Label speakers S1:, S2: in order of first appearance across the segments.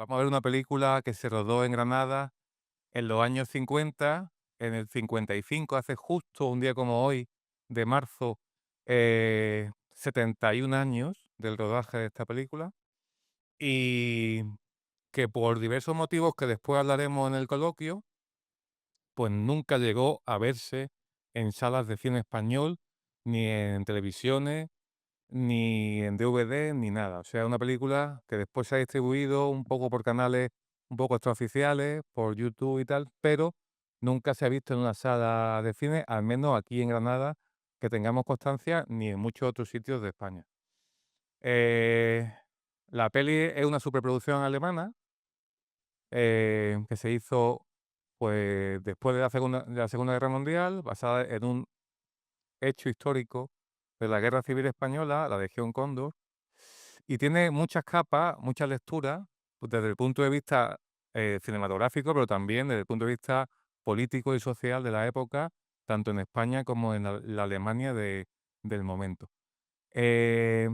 S1: Vamos a ver una película que se rodó en Granada en los años 50, en el 55, hace justo un día como hoy, de marzo, 71 años del rodaje de esta película, y que por diversos motivos que después hablaremos en el coloquio, pues nunca llegó a verse en salas de cine español, ni en televisiones, ni en DVD, ni nada. O sea, una película que después se ha distribuido un poco por canales un poco extraoficiales, por YouTube y tal, pero nunca se ha visto en una sala de cine, al menos aquí en Granada, que tengamos constancia, ni en muchos otros sitios de España. Eh, la peli es una superproducción alemana que se hizo pues, después de la Segunda Guerra Mundial, basada en un hecho histórico de la Guerra Civil Española, la Legión Cóndor. Y tiene muchas capas, muchas lecturas, pues, desde el punto de vista cinematográfico, pero también desde el punto de vista político y social de la época, tanto en España como en la Alemania del momento. Eh,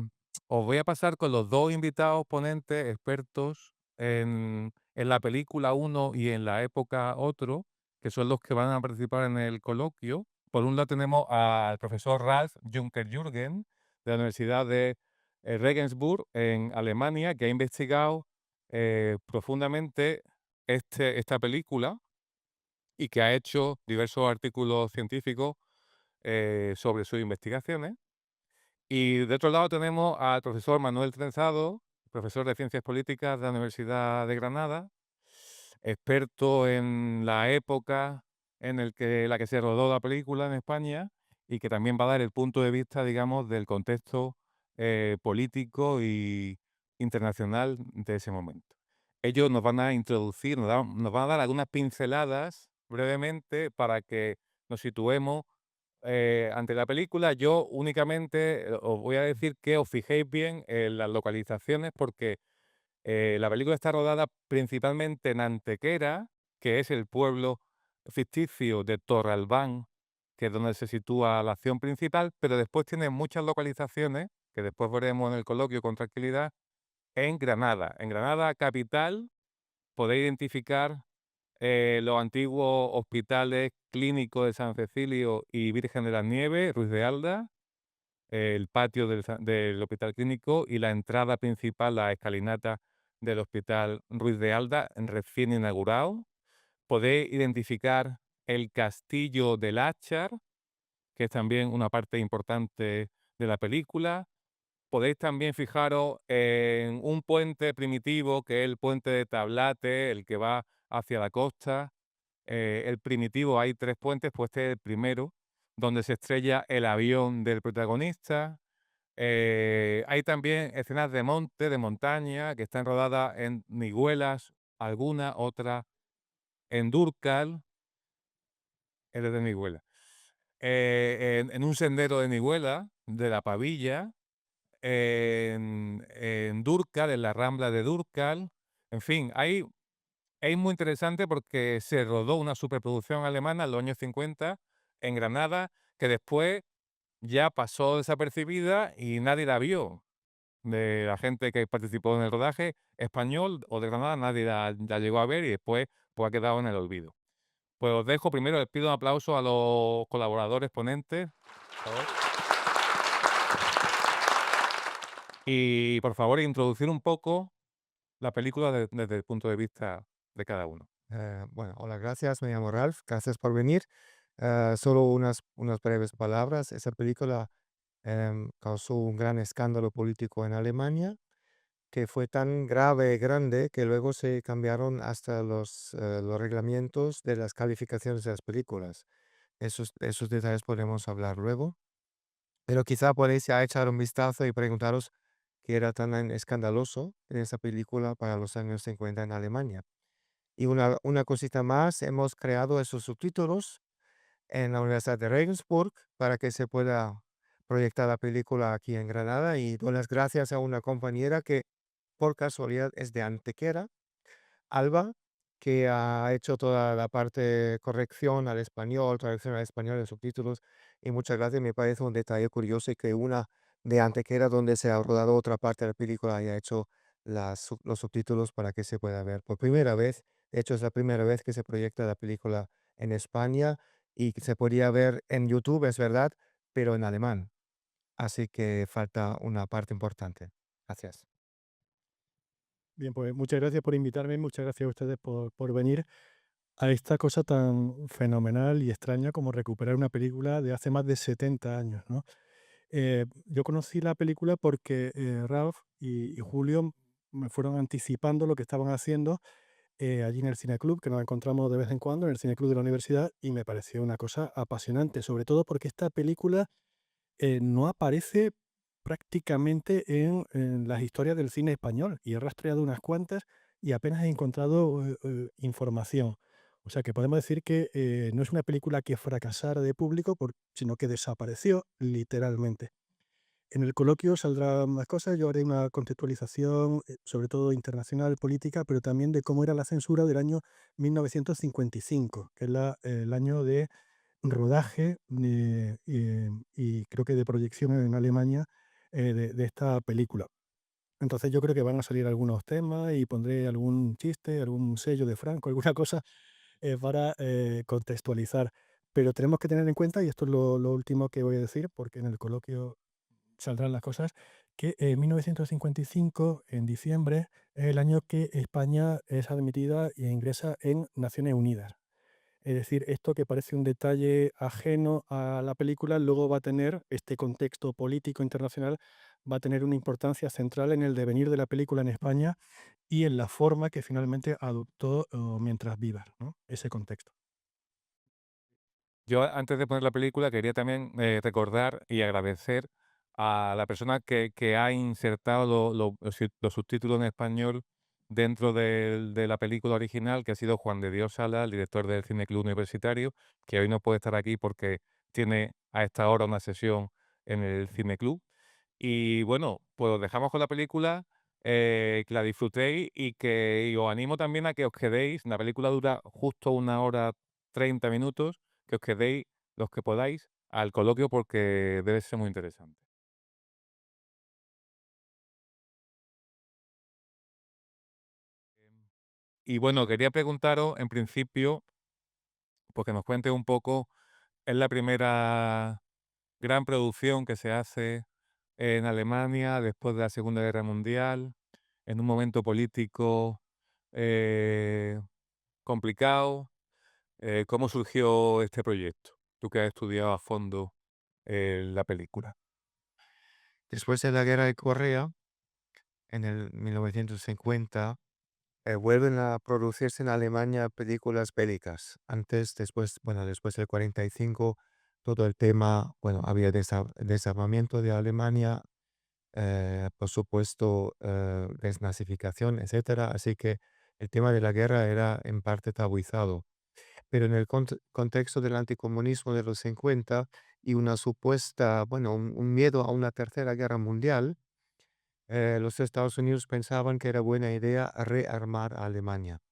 S1: Os voy a pasar con los dos invitados ponentes, expertos en la película uno y en la época otro, que son los que van a participar en el coloquio. Por un lado tenemos al profesor Ralf Juncker-Jürgen, de la Universidad de Regensburg, en Alemania, que ha investigado profundamente esta película y que ha hecho diversos artículos científicos sobre sus investigaciones. Y de otro lado tenemos al profesor Manuel Trenzado, profesor de Ciencias Políticas de la Universidad de Granada, experto en la época la que se rodó la película en España y que también va a dar el punto de vista, digamos, del contexto político y internacional de ese momento. Ellos nos van a introducir, nos van a dar algunas pinceladas brevemente para que nos situemos ante la película. Yo únicamente os voy a decir que os fijéis bien en las localizaciones porque la película está rodada principalmente en Antequera, que es el pueblo ficticio de Torralbán, que es donde se sitúa la acción principal, pero después tiene muchas localizaciones, que después veremos en el coloquio con tranquilidad, en Granada. En Granada capital podéis identificar los antiguos hospitales clínicos de San Cecilio y Virgen de las Nieves, Ruiz de Alda, el patio del hospital clínico y la entrada principal, la escalinata del hospital Ruiz de Alda, recién inaugurado. Podéis identificar el castillo del Áchar, que es también una parte importante de la película. Podéis también fijaros en un puente primitivo, que es el puente de Tablate, el que va hacia la costa. El primitivo, hay 3 puentes, pues este es el primero, donde se estrella el avión del protagonista. Hay también escenas de monte, de montaña, que están rodadas en Miguelas, alguna, otra en Dúrcal, él es de Miguelas. En un sendero de Miguelas, de la Pavilla, en Dúrcal, en la Rambla de Dúrcal. En fin, es muy interesante porque se rodó una superproducción alemana en los años 50 en Granada, que después ya pasó desapercibida y nadie la vio. De la gente que participó en el rodaje español o de Granada, nadie la llegó a ver y después pues, ha quedado en el olvido. Pues os dejo primero, les pido un aplauso a los colaboradores ponentes. Por favor. Y por favor, introducir un poco la película desde el punto de vista de cada uno.
S2: Bueno, hola, gracias, me llamo Ralph, gracias por venir. Solo unas breves palabras. Esa película causó un gran escándalo político en Alemania, que fue tan grave y grande que luego se cambiaron hasta los reglamentos de las calificaciones de las películas. Esos detalles podemos hablar luego, pero quizá podéis ya echar un vistazo y preguntaros qué era tan escandaloso en esa película para los años 50 en Alemania. Y una cosita más, hemos creado esos subtítulos en la Universidad de Regensburg para que se pueda proyectar la película aquí en Granada, y doy las gracias a una compañera que por casualidad es de Antequera, Alba, que ha hecho toda la parte corrección al español, traducción al español de subtítulos, y muchas gracias. Me parece un detalle curioso que una de Antequera, donde se ha rodado otra parte de la película, haya hecho los subtítulos para que se pueda ver por primera vez. De hecho, es la primera vez que se proyecta la película en España y que se podía ver en YouTube, es verdad, pero en alemán. Así que falta una parte importante. Gracias.
S3: Bien, pues muchas gracias por invitarme, muchas gracias a ustedes por venir a esta cosa tan fenomenal y extraña como recuperar una película de hace más de 70 años, ¿no? Yo conocí la película porque Ralph y Julio me fueron anticipando lo que estaban haciendo allí en el Cineclub, que nos encontramos de vez en cuando en el Cineclub de la universidad, y me pareció una cosa apasionante, sobre todo porque esta película no aparece prácticamente en las historias del cine español, y he rastreado unas cuantas y apenas he encontrado información. O sea que podemos decir que no es una película que fracasara de público, sino que desapareció literalmente. En el coloquio saldrán más cosas, yo haré una contextualización, sobre todo internacional, política, pero también de cómo era la censura del año 1955, que es el año de rodaje y creo que de proyección en Alemania de esta película. Entonces yo creo que van a salir algunos temas y pondré algún chiste, algún sello de Franco, alguna cosa para contextualizar. Pero tenemos que tener en cuenta, y esto es lo último que voy a decir, porque en el coloquio saldrán las cosas, que en 1955, en diciembre, es el año que España es admitida e ingresa en Naciones Unidas. Es decir, esto que parece un detalle ajeno a la película, luego va a tener, este contexto político internacional, va a tener una importancia central en el devenir de la película en España y en la forma que finalmente adoptó mientras viva, ¿no? Ese contexto.
S1: Yo antes de poner la película quería también recordar y agradecer a la persona que ha insertado los subtítulos en español dentro de la película original, que ha sido Juan de Dios Sala, el director del Cine Club Universitario, que hoy no puede estar aquí porque tiene a esta hora una sesión en el Cine Club. Y bueno, pues os dejamos con la película, que la disfrutéis y os animo también a que os quedéis. La película dura justo 1 hora 30 minutos, que os quedéis los que podáis al coloquio porque debe ser muy interesante. Y bueno, quería preguntaros, en principio, pues que nos cuente un poco, es la primera gran producción que se hace en Alemania después de la Segunda Guerra Mundial, en un momento político eh, complicado. ¿Cómo surgió este proyecto? Tú que has estudiado a fondo la película.
S2: Después de la guerra de Corea, en el 1950, vuelven a producirse en Alemania películas bélicas. Antes, después, bueno, después del 45, todo el tema, bueno, había desarmamiento de Alemania, por supuesto, desnazificación, etcétera. Así que el tema de la guerra era en parte tabuizado. Pero en el contexto del anticomunismo de los 50 y una supuesta, bueno, un miedo a una tercera guerra mundial, los Estados Unidos pensaban que era buena idea rearmar a Alemania,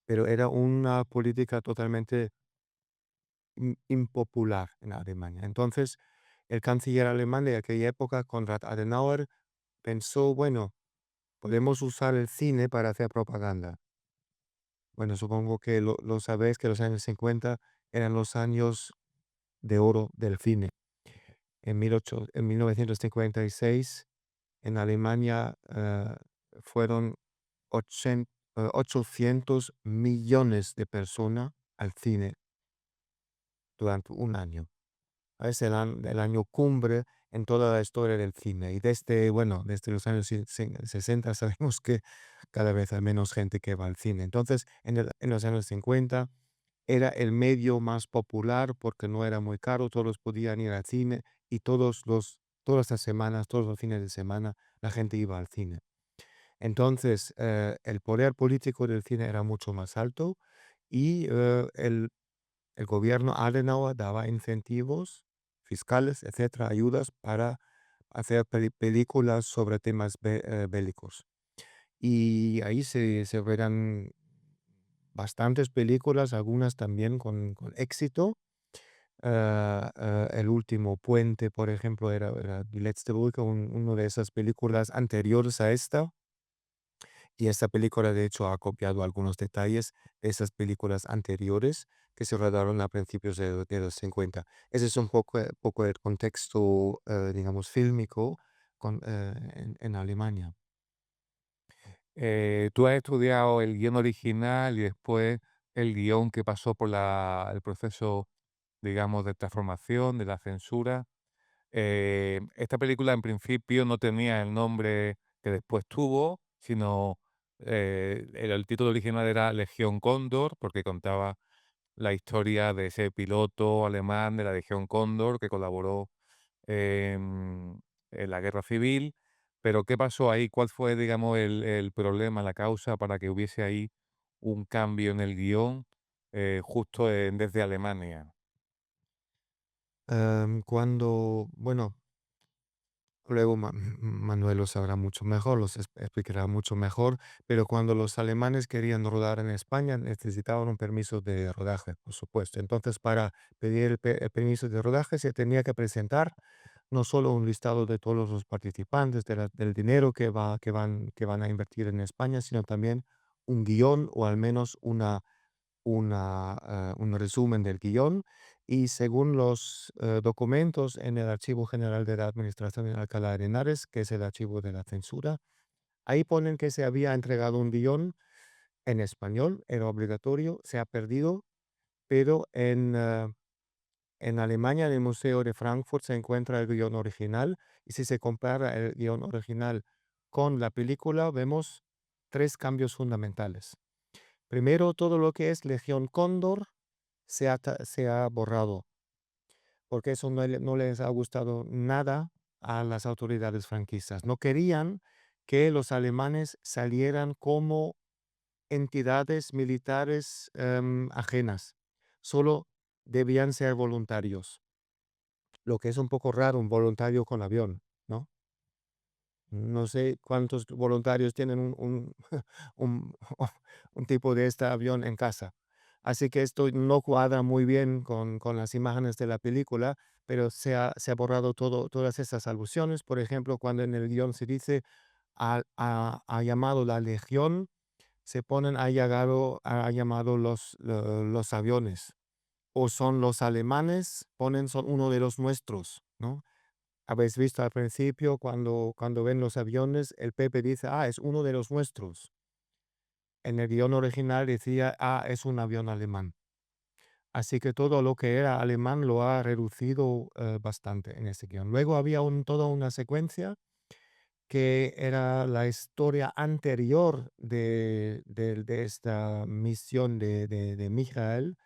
S2: pero era una política totalmente impopular en Alemania. Entonces, el canciller alemán de aquella época, Konrad Adenauer, pensó, bueno, podemos usar el cine para hacer propaganda. Bueno, supongo que lo sabéis que los años 50 eran los años de oro del cine. En 1956, en Alemania, fueron 800 millones de personas al cine durante un año. Es el año cumbre en toda la historia del cine. Y desde, bueno, desde los años 60 sabemos que cada vez hay menos gente que va al cine. Entonces, en los años 50 era el medio más popular porque no era muy caro, todos podían ir al cine y todas las semanas, todos los fines de semana, la gente iba al cine. Entonces, el poder político del cine era mucho más alto y el gobierno Adenauer daba incentivos fiscales, etcétera, ayudas para hacer películas sobre temas bélicos. Y ahí se verán bastantes películas, algunas también con éxito. El último puente, por ejemplo, era Die letzte Brücke, uno de esas películas anteriores a esta. Y esta película, de hecho, ha copiado algunos detalles de esas películas anteriores que se rodaron a principios de los 50. Ese es un poco el contexto, digamos, fílmico en Alemania.
S1: Tú has estudiado el guión original y después el guión que pasó por el proceso, digamos, de transformación, de la censura. Esta película en principio no tenía el nombre que después tuvo, sino el título original era Legión Cóndor, porque contaba la historia de ese piloto alemán de la Legión Cóndor que colaboró en, en la guerra civil. Pero ¿qué pasó ahí? ¿Cuál fue, digamos, el problema, la causa para que hubiese ahí un cambio en el guión justo desde Alemania?
S2: Bueno, luego Manuel lo sabrá mucho mejor, explicará mucho mejor, pero cuando los alemanes querían rodar en España necesitaban un permiso de rodaje, por supuesto. Entonces, para pedir el permiso de rodaje se tenía que presentar no solo un listado de todos los participantes, del dinero que van a invertir en España, sino también un guión o al menos un resumen del guión y según los documentos en el Archivo General de la Administración de Alcalá de Henares, que es el archivo de la censura, ahí ponen que se había entregado un guión en español, era obligatorio, se ha perdido, pero en Alemania, en el Museo de Frankfurt, se encuentra el guión original y si se compara el guión original con la película, vemos tres cambios fundamentales. Primero, todo lo que es Legión Cóndor se ha borrado, porque eso no les ha gustado nada a las autoridades franquistas. No querían que los alemanes salieran como entidades militares ajenas, solo debían ser voluntarios, lo que es un poco raro, un voluntario con avión, ¿no? No sé cuántos voluntarios tienen un, un tipo de este avión en casa. Así que esto no cuadra muy bien con las imágenes de la película, pero se ha borrado todas esas alusiones. Por ejemplo, cuando en el guión se dice ha llamado la legión, se ponen ha llamado los aviones. O son los alemanes, ponen son uno de los nuestros, ¿no? Habéis visto al principio cuando ven los aviones, el Pepe dice, es uno de los nuestros. En el guión original decía, es un avión alemán. Así que todo lo que era alemán lo ha reducido bastante en ese guión. Luego había toda una secuencia que era la historia anterior de esta misión de Michael,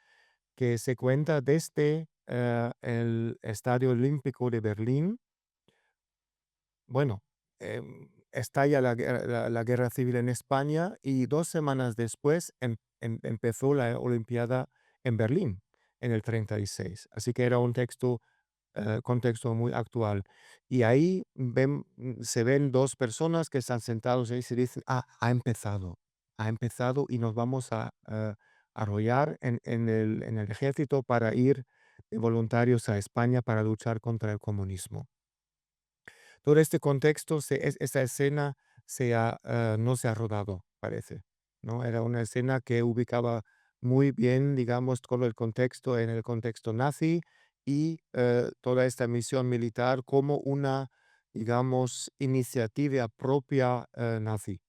S2: que se cuenta desde el Estadio Olímpico de Berlín. Bueno, estalla la guerra civil en España y 2 semanas después empezó la olimpiada en Berlín, en el 36. Así que era un contexto muy actual. Y ahí se ven 2 personas que están sentados ahí y se dicen: ha empezado y nos vamos a arrollar en el ejército para ir de voluntarios a España para luchar contra el comunismo. Todo este contexto, esta escena no se ha rodado, parece, ¿no? Era una escena que ubicaba muy bien, digamos, todo el contexto en el contexto nazi y toda esta misión militar como una, digamos, iniciativa propia nazi.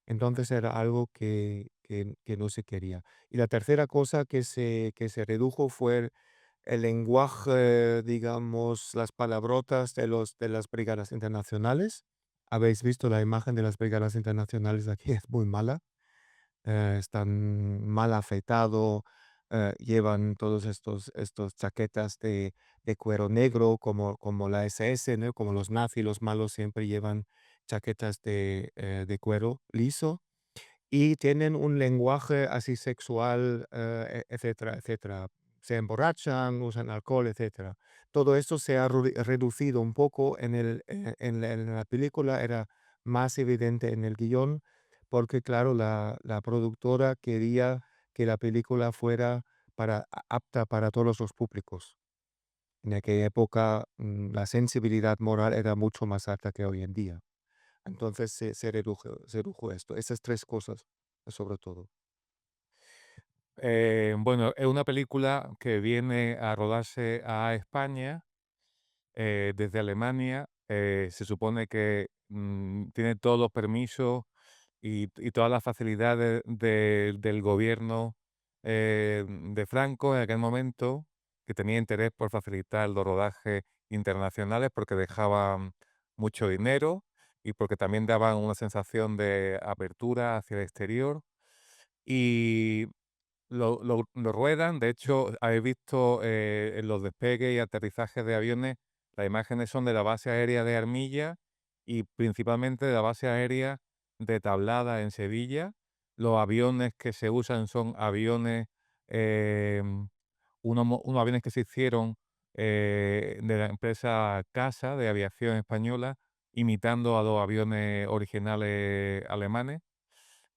S2: Entonces era algo que no se quería. Y la tercera cosa que se redujo fue el lenguaje, digamos, las palabrotas de las brigadas internacionales. Habéis visto la imagen de las brigadas internacionales aquí, es muy mala. Están mal afeitado, llevan todos estos chaquetas de cuero negro como la SS, ¿no? Como los nazis, los malos siempre llevan chaquetas de cuero liso y tienen un lenguaje así sexual, etcétera, etcétera. Se emborrachan, usan alcohol, etcétera. Todo esto se ha reducido un poco en la película, era más evidente en el guión, porque claro, la productora quería que la película fuera apta para todos los públicos. En aquella época, la sensibilidad moral era mucho más alta que hoy en día. Entonces se redujo esto. Esas tres cosas, sobre todo.
S1: Bueno, es una película que viene a rodarse a España desde Alemania. Se supone que tiene todos los permisos y todas las facilidades del gobierno de Franco en aquel momento, que tenía interés por facilitar los rodajes internacionales porque dejaban mucho dinero y porque también daban una sensación de apertura hacia el exterior. Y lo ruedan. De hecho, habéis visto en los despegues y aterrizajes de aviones, las imágenes son de la base aérea de Armilla y principalmente de la base aérea de Tablada en Sevilla. Los aviones que se usan son aviones, unos aviones que se hicieron de la empresa CASA de aviación española, imitando a los aviones originales alemanes.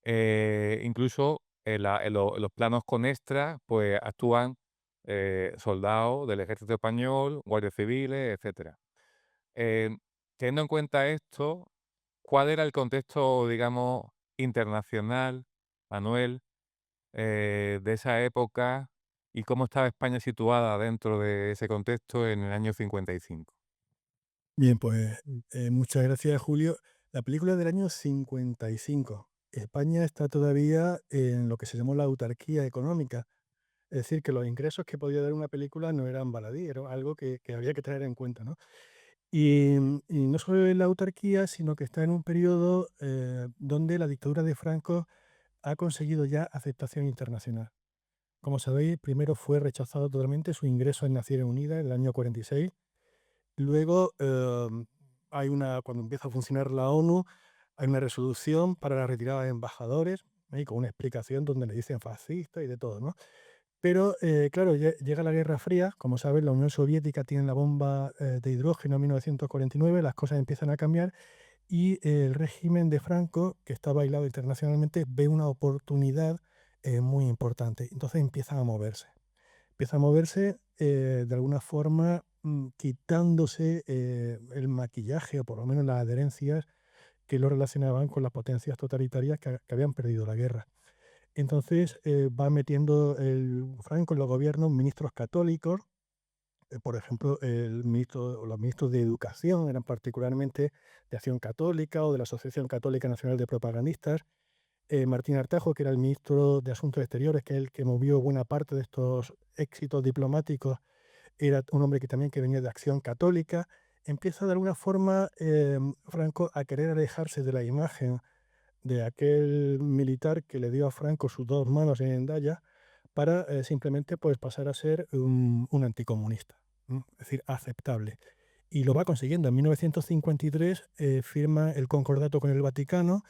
S1: Incluso en los planos con extras, pues actúan soldados del ejército español, guardias civiles, etcétera. Eh, Teniendo en cuenta esto, ¿cuál era el contexto, digamos, internacional, Manuel, de esa época y cómo estaba España situada dentro de ese contexto en el año 55?
S3: Bien, pues muchas gracias, Julio. La película es del año 55. España está todavía en lo que se llamó la autarquía económica. Es decir, que los ingresos que podía dar una película no eran baladí, era algo que había que tener en cuenta, ¿no? Y no solo en la autarquía, sino que está en un periodo donde la dictadura de Franco ha conseguido ya aceptación internacional. Como sabéis, primero fue rechazado totalmente su ingreso en Naciones Unidas en el año 46. Luego, cuando empieza a funcionar la ONU, hay una resolución para la retirada de embajadores, con una explicación donde le dicen fascista y de todo, ¿no? Pero, claro, llega la Guerra Fría, como sabes, la Unión Soviética tiene la bomba de hidrógeno en 1949, las cosas empiezan a cambiar y el régimen de Franco, que está bailado internacionalmente, ve una oportunidad muy importante. Entonces empieza a moverse de alguna forma quitándose el maquillaje o por lo menos las adherencias que lo relacionaban con las potencias totalitarias que habían perdido la guerra. Entonces va metiendo el Franco en los gobiernos ministros católicos, por ejemplo, los ministros de Educación eran particularmente de Acción Católica o de la Asociación Católica Nacional de Propagandistas. Martín Artajo, que era el ministro de Asuntos Exteriores, que es el que movió buena parte de estos éxitos diplomáticos, era un hombre que también que venía de Acción Católica. Empieza de alguna forma Franco a querer alejarse de la imagen de aquel militar que le dio a Franco sus dos manos en Hendaya para simplemente pues, pasar a ser un anticomunista, ¿no? Es decir, aceptable. Y lo va consiguiendo. En 1953 firma el concordato con el Vaticano,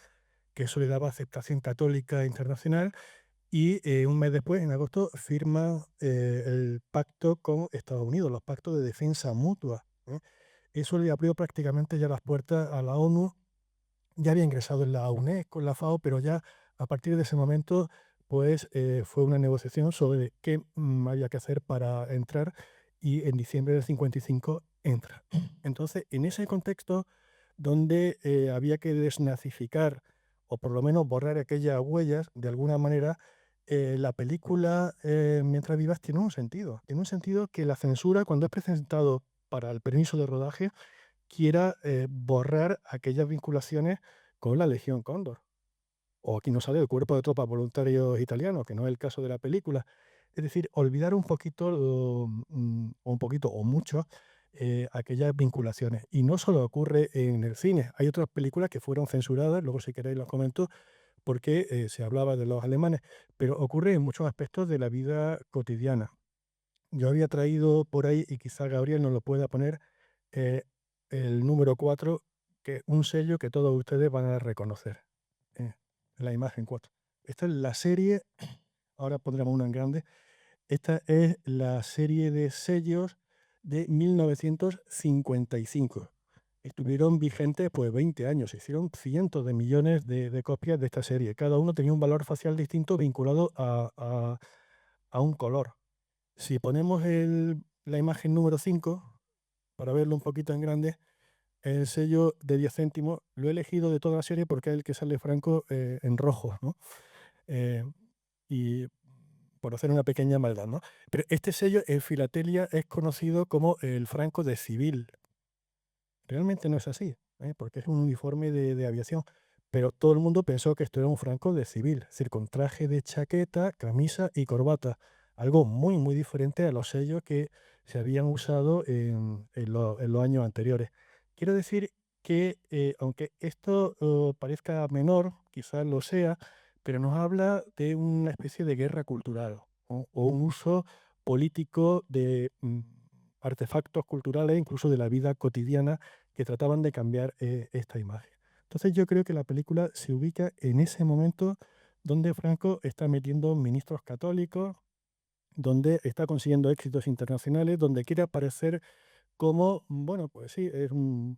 S3: que eso le daba aceptación católica internacional, y un mes después, en agosto, firma el pacto con Estados Unidos, los pactos de defensa mutua, ¿eh? Eso le abrió prácticamente ya las puertas a la ONU. Ya había ingresado en la UNESCO, en la FAO, pero ya a partir de ese momento, pues fue una negociación sobre qué había que hacer para entrar y en diciembre del 55 entra. Entonces, en ese contexto donde había que desnazificar o por lo menos borrar aquellas huellas, de alguna manera, la película Mientras vivas tiene un sentido. Tiene un sentido que la censura, cuando es presentado para el permiso de rodaje, quiera borrar aquellas vinculaciones con la Legión Cóndor. O aquí no sale el Cuerpo de Tropas Voluntarios Italianos, que no es el caso de la película. Es decir, olvidar un poquito, o un poquito o mucho, aquellas vinculaciones. Y no solo ocurre en el cine, hay otras películas que fueron censuradas, luego si queréis los comento, porque se hablaba de los alemanes, pero ocurre en muchos aspectos de la vida cotidiana. Yo había traído por ahí, y quizá Gabriel nos lo pueda poner, eh, el número 4, que es un sello que todos ustedes van a reconocer. eh, la imagen 4. Esta es la serie, ahora pondremos una en grande, esta es la serie de sellos de 1955. Estuvieron vigentes pues 20 años, se hicieron cientos de millones de copias de esta serie. Cada uno tenía un valor facial distinto vinculado a un color. Si ponemos la imagen número 5, para verlo un poquito en grande, el sello de 10 céntimos, lo he elegido de toda la serie porque es el que sale Franco en rojo, ¿no? Eh, y por hacer una pequeña maldad, ¿no? Pero este sello en Filatelia es conocido como el Franco de civil. Realmente no es así, porque es un uniforme de aviación. Pero todo el mundo pensó que esto era un Franco de civil, es decir, con traje de chaqueta, camisa y corbata. Algo muy, muy diferente a los sellos que se habían usado en los años anteriores. Quiero decir que, aunque esto parezca menor, quizás lo sea, pero nos habla de una especie de guerra cultural o un uso político de artefactos culturales, incluso de la vida cotidiana, que trataban de cambiar esta imagen. Entonces yo creo que la película se ubica en ese momento donde Franco está metiendo ministros católicos, donde está consiguiendo éxitos internacionales, donde quiere aparecer como, bueno, pues sí, es un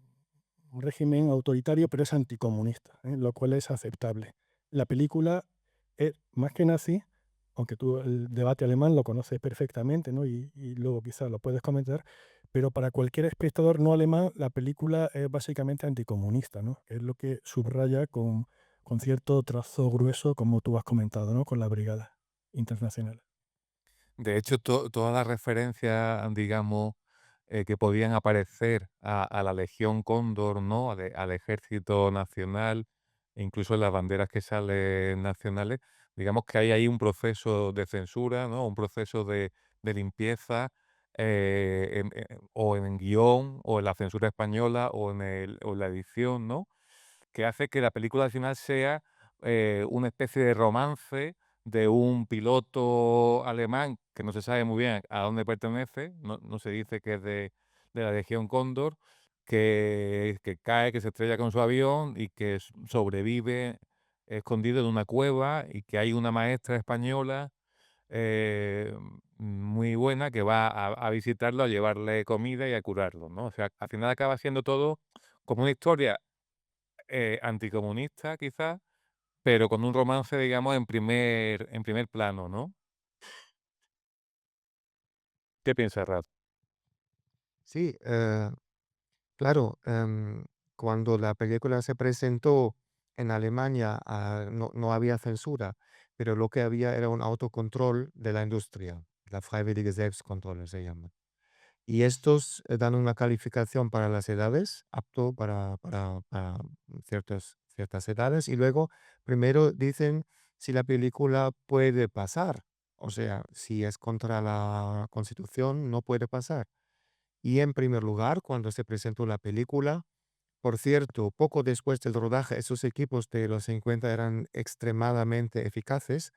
S3: régimen autoritario, pero es anticomunista, lo cual es aceptable. La película es más que nazi, aunque tú el debate alemán lo conoces perfectamente, ¿no? Y luego quizás lo puedes comentar, pero para cualquier espectador no alemán, la película es básicamente anticomunista, ¿no? Es lo que subraya con cierto trazo grueso, como tú has comentado, ¿no? Con la Brigada Internacional.
S1: De hecho, todas las referencias, digamos, que podían aparecer a la Legión Cóndor, ¿no? Al Ejército Nacional, e incluso en las banderas que salen nacionales, digamos que hay ahí un proceso de censura, ¿no? Un proceso de limpieza, o en el guión, o en la censura española, o en la edición, ¿no? Que hace que la película al final sea una especie de romance de un piloto alemán que no se sabe muy bien a dónde pertenece, no se dice que es de la Legión Cóndor, que cae, que se estrella con su avión y que sobrevive escondido en una cueva, y que hay una maestra española eh, muy buena que va a visitarlo, a llevarle comida y a curarlo, ¿no? O sea, al final acaba siendo todo como una historia anticomunista quizás, pero con un romance, digamos, en primer plano, ¿no? ¿Qué piensas, Ralph?
S2: Sí, claro, cuando la película se presentó en Alemania, no había censura, pero lo que había era un autocontrol de la industria, la Freiwillige Selbstkontrolle se llama. Y estos dan una calificación para las edades, apto para ciertas edades, y luego primero dicen si la película puede pasar, o sea, si es contra la Constitución, no puede pasar. Y en primer lugar, cuando se presentó la película, por cierto, poco después del rodaje, esos equipos de los 50 eran extremadamente eficaces.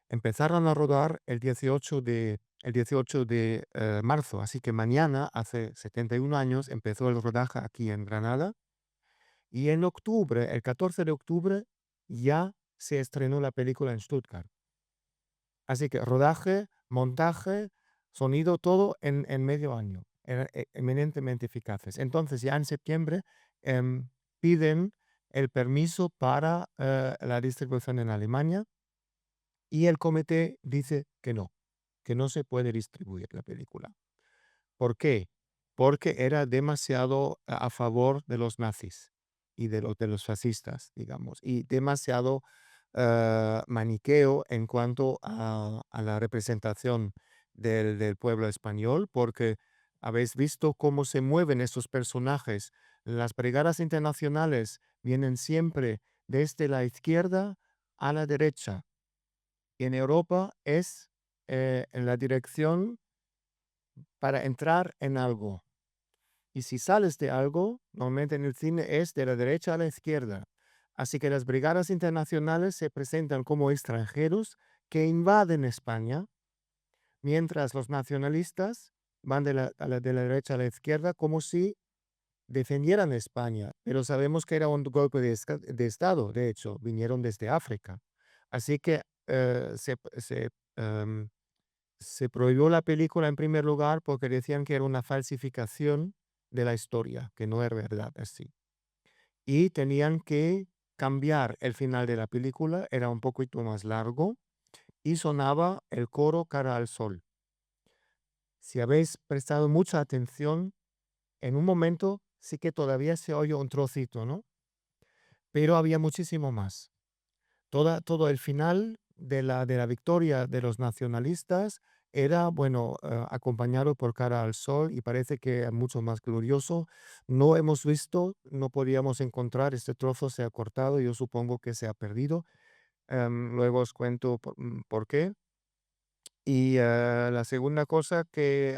S2: Empezaron a rodar el 18 de marzo, así que mañana, hace 71 años, empezó el rodaje aquí en Granada, y en octubre, el 14 de octubre, ya se estrenó la película en Stuttgart. Así que rodaje, montaje, sonido, todo en medio año. Eran eminentemente eficaces. Entonces, ya en septiembre piden el permiso para la distribución en Alemania, y el comité dice que no se puede distribuir la película. ¿Por qué? Porque era demasiado a favor de los nazis y de los fascistas, digamos, y demasiado maniqueo en cuanto a la representación del pueblo español, porque habéis visto cómo se mueven estos personajes. Las brigadas internacionales vienen siempre desde la izquierda a la derecha, y en Europa es en la dirección para entrar en algo. Y si sales de algo, normalmente en el cine es de la derecha a la izquierda. Así que las brigadas internacionales se presentan como extranjeros que invaden España, mientras los nacionalistas van de la derecha a la izquierda como si defendieran España. Pero sabemos que era un golpe de Estado, de hecho, vinieron desde África. Así que em, se prohibió la película en primer lugar porque decían que era una falsificación de la historia, que no era verdad así. Y tenían que cambiar el final de la película, era un poquito más largo y sonaba el coro Cara al Sol. Si habéis prestado mucha atención, en un momento sí que todavía se oye un trocito, ¿no? Pero había muchísimo más. Todo el final de la victoria de los nacionalistas era, bueno, acompañado por Cara al Sol y parece que mucho más glorioso. No hemos visto, no podíamos encontrar, este trozo se ha cortado, yo supongo que se ha perdido. Luego os cuento por qué. Y la segunda cosa que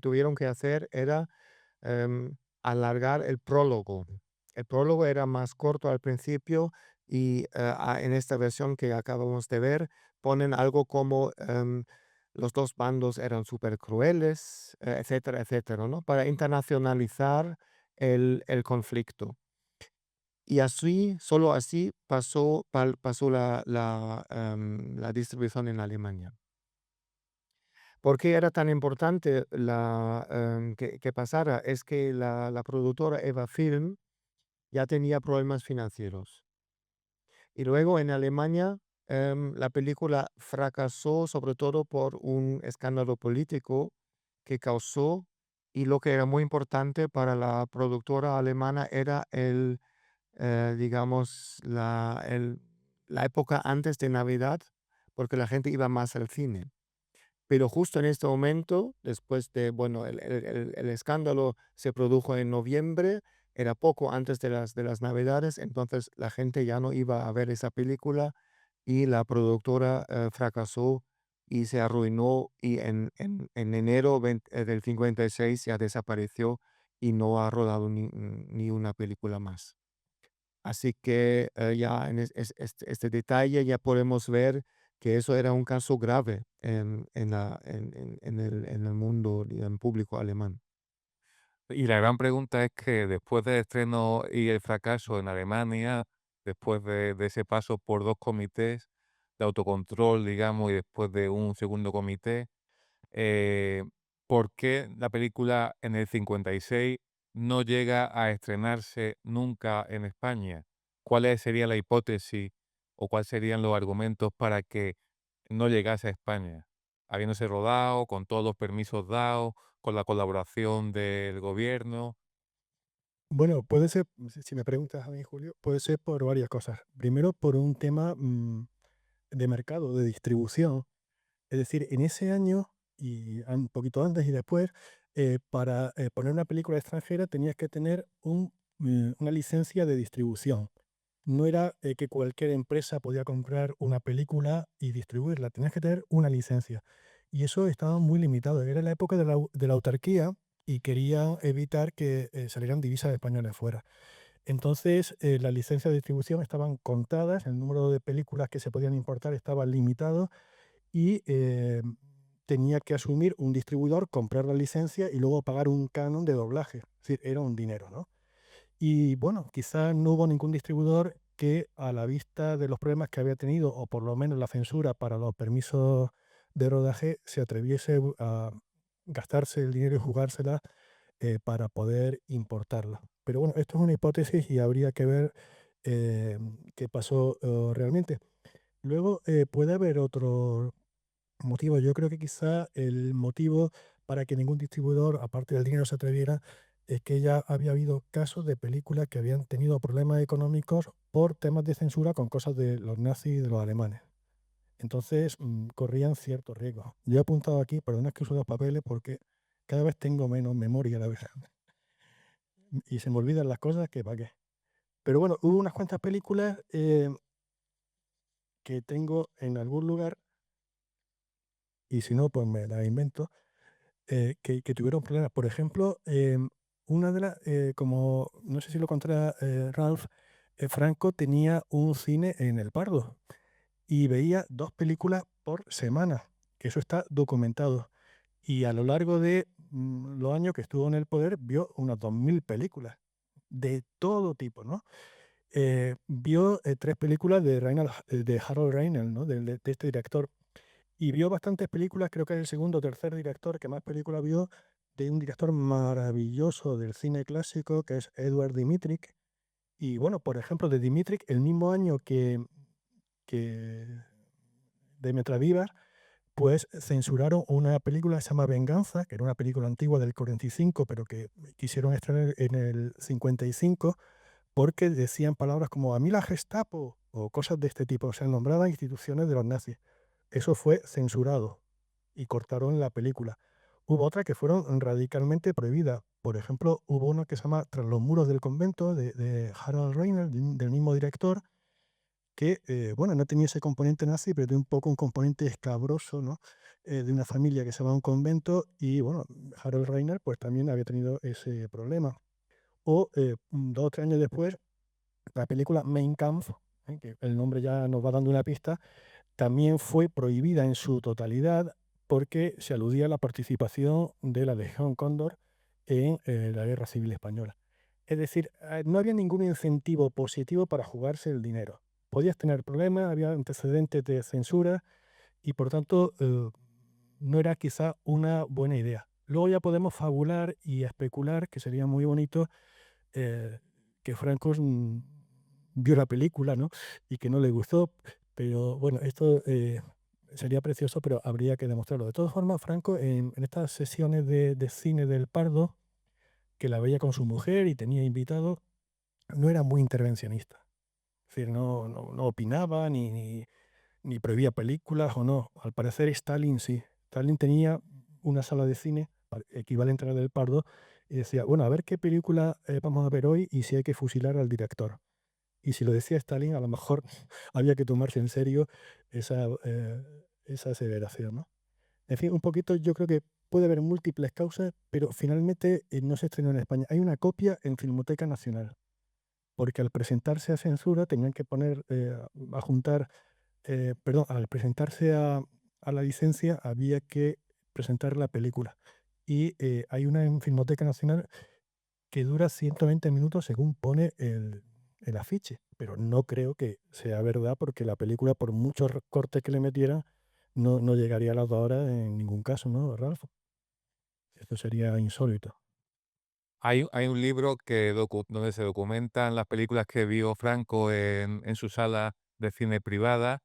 S2: tuvieron que hacer era alargar el prólogo. El prólogo era más corto al principio y en esta versión que acabamos de ver ponen algo como los dos bandos eran súper crueles, etcétera, etcétera, ¿no? Para internacionalizar el conflicto. Y así, solo así pasó la distribución en Alemania. ¿Por qué era tan importante que pasara? Es que la productora Eva Film ya tenía problemas financieros. Y luego en Alemania la película fracasó sobre todo por un escándalo político que causó, y lo que era muy importante para la productora alemana era digamos, la época antes de Navidad, porque la gente iba más al cine. Pero justo en este momento, después de, bueno, el escándalo se produjo en noviembre, era poco antes de las Navidades, entonces la gente ya no iba a ver esa película y la productora fracasó y se arruinó y en enero del 56 ya desapareció y no ha rodado ni una película más. Así que, ya este detalle ya podemos ver que eso era un caso grave en el mundo, en público alemán.
S1: Y la gran pregunta es que después del estreno y el fracaso en Alemania, después de ese paso por 2 comités de autocontrol, digamos, y después de un segundo comité, eh, ¿por qué la película en el 56 no llega a estrenarse nunca en España? ¿Cuál sería la hipótesis o cuáles serían los argumentos para que no llegase a España? Habiéndose rodado, con todos los permisos dados, con la colaboración del gobierno.
S3: Bueno, puede ser, si me preguntas a mí, Julio, puede ser por varias cosas. Primero, por un tema de mercado, de distribución. Es decir, en ese año y un poquito antes y después, para poner una película extranjera tenías que tener una licencia de distribución. No era que cualquier empresa podía comprar una película y distribuirla, tenías que tener una licencia. Y eso estaba muy limitado. Era la época de la autarquía y querían evitar que salieran divisas españolas fuera. Entonces, las licencias de distribución estaban contadas, el número de películas que se podían importar estaba limitado y tenía que asumir un distribuidor, comprar la licencia y luego pagar un canon de doblaje. Es decir, era un dinero, ¿no? Y bueno, quizás no hubo ningún distribuidor que a la vista de los problemas que había tenido, o por lo menos la censura para los permisos de rodaje, se atreviese a gastarse el dinero y jugársela para poder importarla. Pero bueno, esto es una hipótesis y habría que ver qué pasó realmente. Luego puede haber otro motivo. Yo creo que quizá el motivo para que ningún distribuidor, aparte del dinero, se atreviera, es que ya había habido casos de películas que habían tenido problemas económicos por temas de censura con cosas de los nazis y de los alemanes. Entonces corrían ciertos riesgos. Yo he apuntado aquí, perdona que uso los papeles porque cada vez tengo menos memoria, la verdad. Y se me olvidan las cosas que para qué. Pero bueno, hubo unas cuantas películas que tengo en algún lugar, y si no, pues me las invento, que tuvieron problemas. Por ejemplo, una de las, como no sé si lo contará Ralph, Franco tenía un cine en El Pardo y veía 2 películas por semana, que eso está documentado. Y a lo largo de los años que estuvo en el poder, vio unas 2000 películas de todo tipo, ¿no? Vio 3 películas de Harold Reynolds, ¿no? De este director. Y vio bastantes películas, creo que es el segundo o tercer director que más películas vio, de un director maravilloso del cine clásico, que es Edward Dmytryk. Y bueno, por ejemplo, de Dmytryk, el mismo año que Demetra Vivar, pues censuraron una película que se llama Venganza, que era una película antigua del 45, pero que quisieron estrenar en el 55, porque decían palabras como "a mí la Gestapo" o cosas de este tipo, o sea, nombraban instituciones de los nazis. Eso fue censurado y cortaron la película. Hubo otras que fueron radicalmente prohibidas. Por ejemplo, hubo una que se llama Tras los muros del convento, de Harold Reiner, del mismo director, que, bueno, no tenía ese componente nazi, pero tenía un poco un componente escabroso, ¿no? De una familia que se va a un convento y, bueno, Harold Reiner, pues también había tenido ese problema. O 2 o 3 años después, la película Mein Kampf, que el nombre ya nos va dando una pista, también fue prohibida en su totalidad porque se aludía a la participación de la Legión Cóndor en la Guerra Civil Española. Es decir, no había ningún incentivo positivo para jugarse el dinero. Podías tener problemas, había antecedentes de censura y por tanto no era quizá una buena idea. Luego ya podemos fabular y especular, que sería muy bonito, eh, que Franco vio la película, ¿no? Y que no le gustó, pero bueno, esto sería precioso, pero habría que demostrarlo. De todas formas, Franco, en estas sesiones de cine del Pardo, que la veía con su mujer y tenía invitados, no era muy intervencionista. Es decir, no opinaba ni prohibía películas o no. Al parecer Stalin sí. Stalin tenía una sala de cine equivalente a la del Pardo y decía, bueno, a ver qué película vamos a ver hoy y si hay que fusilar al director. Y si lo decía Stalin, a lo mejor había que tomarse en serio esa aseveración, ¿no? En fin, un poquito yo creo que puede haber múltiples causas, pero finalmente no se estrenó en España. Hay una copia en Filmoteca Nacional, porque al presentarse a censura tenían que poner, a juntar, perdón, al presentarse a la licencia había que presentar la película. Y hay una en Filmoteca Nacional que dura 120 minutos según pone el afiche, pero no creo que sea verdad porque la película, por muchos cortes que le metieran, no llegaría a las 2 horas en ningún caso, ¿no, Ralph? Esto sería insólito.
S1: Hay un libro que donde se documentan las películas que vio Franco en su sala de cine privada,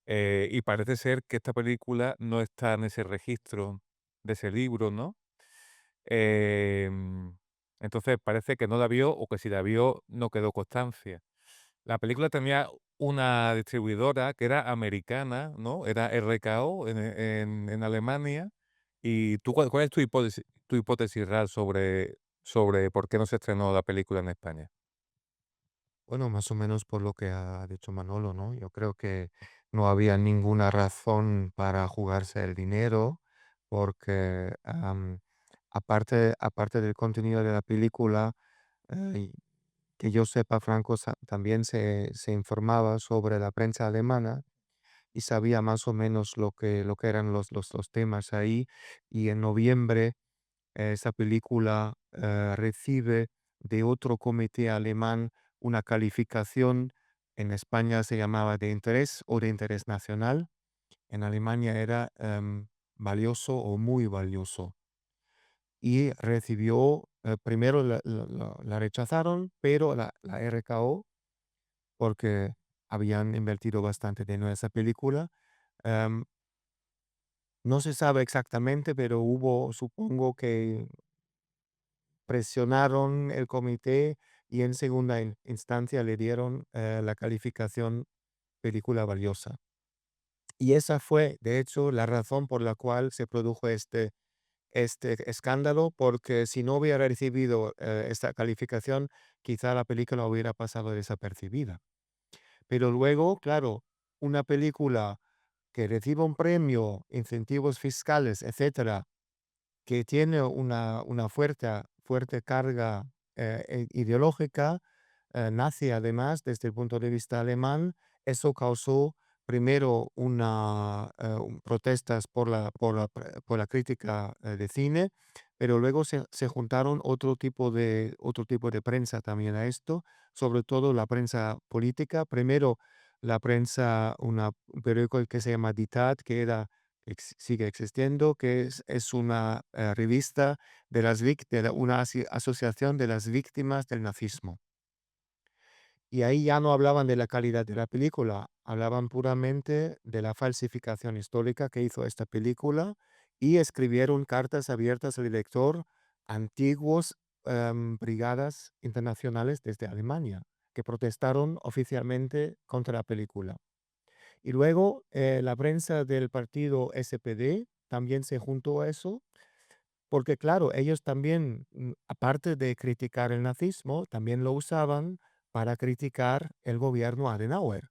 S1: y parece ser que esta película no está en ese registro de ese libro, ¿no? Em, entonces parece que no la vio o que si la vio no quedó constancia. La película tenía una distribuidora que era americana, ¿no? Era RKO en Alemania. ¿Y tú cuál es tu hipótesis real sobre por qué no se estrenó la película en España?
S2: Bueno, más o menos por lo que ha dicho Manolo, ¿no? Yo creo que no había ninguna razón para jugarse el dinero, porque aparte del contenido de la película, y que yo sepa, Franco también se informaba sobre la prensa alemana y sabía más o menos lo que eran los temas ahí. Y en noviembre esa película recibe de otro comité alemán una calificación. En España se llamaba de interés o de interés nacional. En Alemania era valioso o muy valioso. Y recibió, primero la rechazaron, pero la RKO, porque habían invertido bastante dinero en esa película. em, no se sabe exactamente, pero hubo, supongo que presionaron el comité y en segunda instancia le dieron la calificación película valiosa. Y esa fue, de hecho, la razón por la cual se produjo este escándalo, porque si no hubiera recibido esta calificación, quizá la película hubiera pasado desapercibida. Pero luego, claro, una película que reciba un premio, incentivos fiscales, etcétera, que tiene una fuerte carga, ideológica, nazi además desde el punto de vista alemán. Eso causó primero protestas por la crítica, de cine, pero luego se juntaron otro tipo de prensa también a esto, sobre todo la prensa política. Primero, la prensa, un periódico que se llama Die Tat, que sigue existiendo, que es una revista una asociación de las víctimas del nazismo. Y ahí ya no hablaban de la calidad de la película, hablaban puramente de la falsificación histórica que hizo esta película y escribieron cartas abiertas al director, antiguos brigadas internacionales desde Alemania, que protestaron oficialmente contra la película. Y luego la prensa del partido SPD también se juntó a eso, porque claro, ellos también, aparte de criticar el nazismo, también lo usaban para criticar el gobierno Adenauer.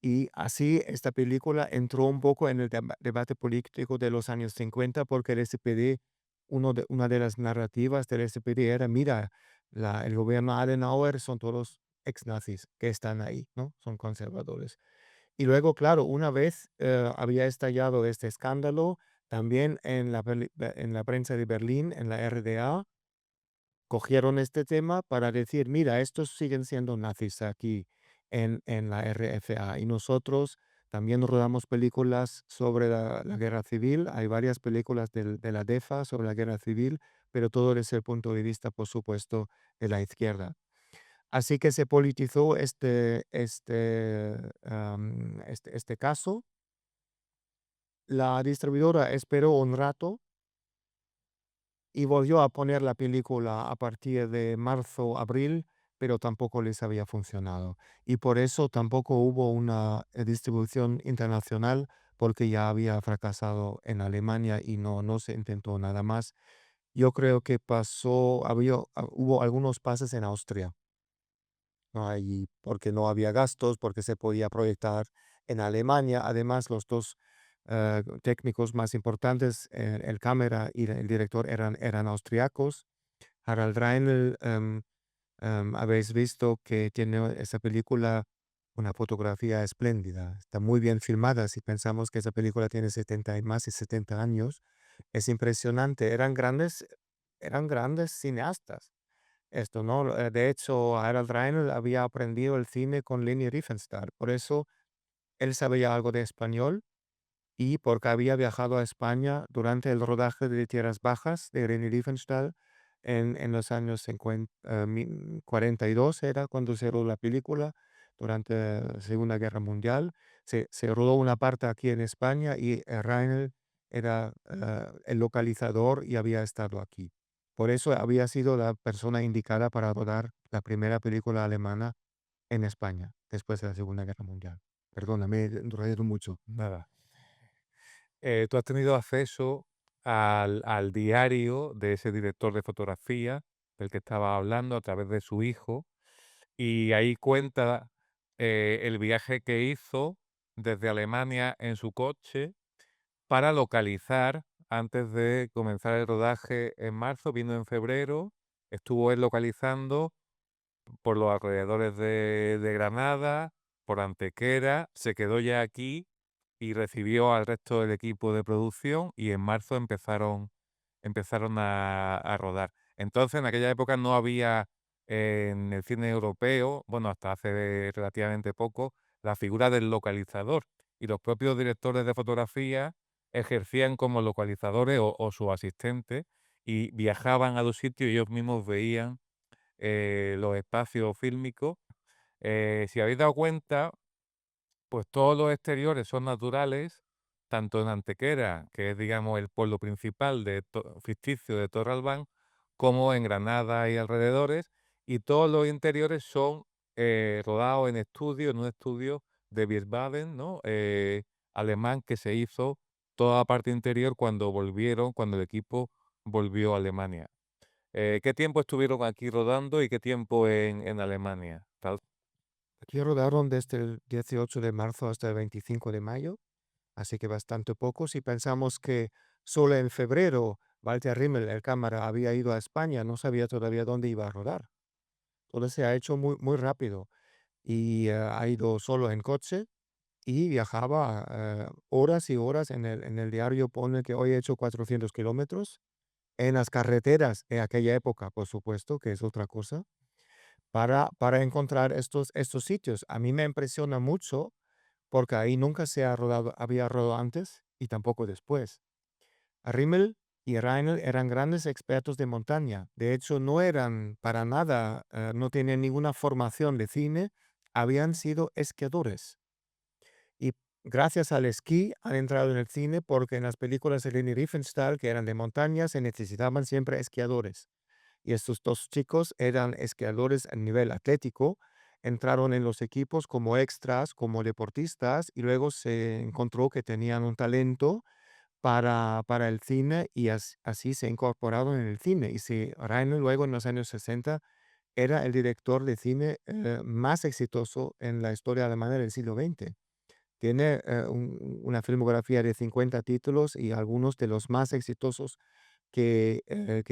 S2: Y así esta película entró un poco en el debate político de los años 50 porque el SPD, una de las narrativas del SPD era, mira, el gobierno Adenauer son todos ex-nazis que están ahí, ¿no? Son conservadores. Y luego, claro, una vez había estallado este escándalo, también en la prensa de Berlín, en la RDA, cogieron este tema para decir, mira, estos siguen siendo nazis aquí en la RFA. Y nosotros también rodamos películas sobre la guerra civil. Hay varias películas de la DEFA sobre la guerra civil, pero todo desde el punto de vista, por supuesto, de la izquierda. Así que se politizó este caso. La distribuidora esperó un rato y volvió a poner la película a partir de marzo, abril, pero tampoco les había funcionado. Y por eso tampoco hubo una distribución internacional, porque ya había fracasado en Alemania y no se intentó nada más. Yo creo que hubo algunos pases en Austria, ¿no? Ahí, porque no había gastos, porque se podía proyectar en Alemania. Además, los dos técnicos más importantes, el cámara y el director, eran austriacos. Harald Reinl, habéis visto que tiene esa película una fotografía espléndida, está muy bien filmada. Si pensamos que esa película tiene 70 y más de 70 años, es impresionante. Eran grandes cineastas. Esto, ¿no? De hecho, Harald Reinl había aprendido el cine con Leni Riefenstahl, por eso él sabía algo de español y porque había viajado a España durante el rodaje de Tierras Bajas de Leni Riefenstahl en los años 42, era cuando se rodó la película, durante la Segunda Guerra Mundial. Se rodó una parte aquí en España y Reinl era el localizador y había estado aquí. Por eso había sido la persona indicada para rodar la primera película alemana en España, después de la Segunda Guerra Mundial. Perdona, me he enrollado mucho.
S1: Nada. Tú has tenido acceso al diario de ese director de fotografía del que estaba hablando a través de su hijo, y ahí cuenta el viaje que hizo desde Alemania en su coche para localizar, antes de comenzar el rodaje en marzo, vino en febrero, estuvo él localizando por los alrededores de Granada, por Antequera, se quedó ya aquí y recibió al resto del equipo de producción, y en marzo empezaron a rodar. Entonces, en aquella época no había en el cine europeo, bueno, hasta hace relativamente poco, la figura del localizador, y los propios directores de fotografía ejercían como localizadores o sus asistentes, y viajaban a los sitios y ellos mismos veían los espacios fílmicos. Si habéis dado cuenta, pues todos los exteriores son naturales, tanto en Antequera, que es, digamos, el pueblo principal ficticio de Torre Albán, como en Granada y alrededores, y todos los interiores son rodados en un estudio de Wiesbaden, ¿no? Alemán, que se hizo toda la parte interior cuando el equipo volvió a Alemania. ¿Qué tiempo estuvieron aquí rodando y qué tiempo en Alemania?
S2: Aquí rodaron desde el 18 de marzo hasta el 25 de mayo, así que bastante poco. Si pensamos que solo en febrero Walter Rimmel, el cámara, había ido a España, no sabía todavía dónde iba a rodar. Todo se ha hecho muy, muy rápido y ha ido solo en coche y viajaba horas y horas. En el diario pone que hoy he hecho 400 kilómetros en las carreteras de aquella época, por supuesto, que es otra cosa, para encontrar estos sitios. A mí me impresiona mucho porque ahí nunca había rodado antes y tampoco después. Rimmel y Reinl eran grandes expertos de montaña. De hecho, no eran para nada, no tenían ninguna formación de cine, habían sido esquiadores. gracias al esquí han entrado en el cine porque en las películas de Leni Riefenstahl, que eran de montaña, se necesitaban siempre esquiadores. Y estos dos chicos eran esquiadores a nivel atlético, entraron en los equipos como extras, como deportistas, y luego se encontró que tenían un talento para el cine y así se incorporaron en el cine. Y si Rainer luego en los años 60 era el director de cine más exitoso en la historia alemana del siglo XX. Tiene una filmografía de 50 títulos y algunos de los más exitosos que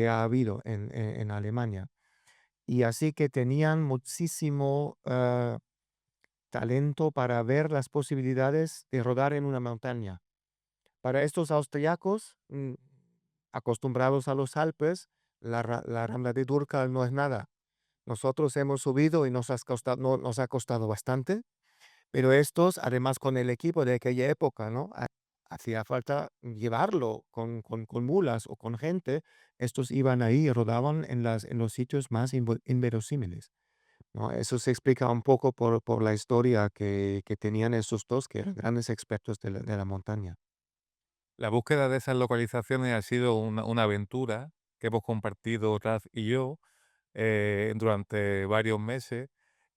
S2: ha habido en Alemania. Y así que tenían muchísimo talento para ver las posibilidades de rodar en una montaña. Para estos austriacos, acostumbrados a los Alpes, la Rambla de Durkal no es nada. Nosotros hemos subido y nos ha costado bastante, pero estos, además con el equipo de aquella época, ¿no? Hacía falta llevarlo con mulas o con gente. Estos iban ahí y rodaban en los sitios más inverosímiles, ¿no? Eso se explica un poco por la historia que tenían esos dos, que eran grandes expertos de la montaña.
S1: La búsqueda de esas localizaciones ha sido una aventura que hemos compartido Raz y yo durante varios meses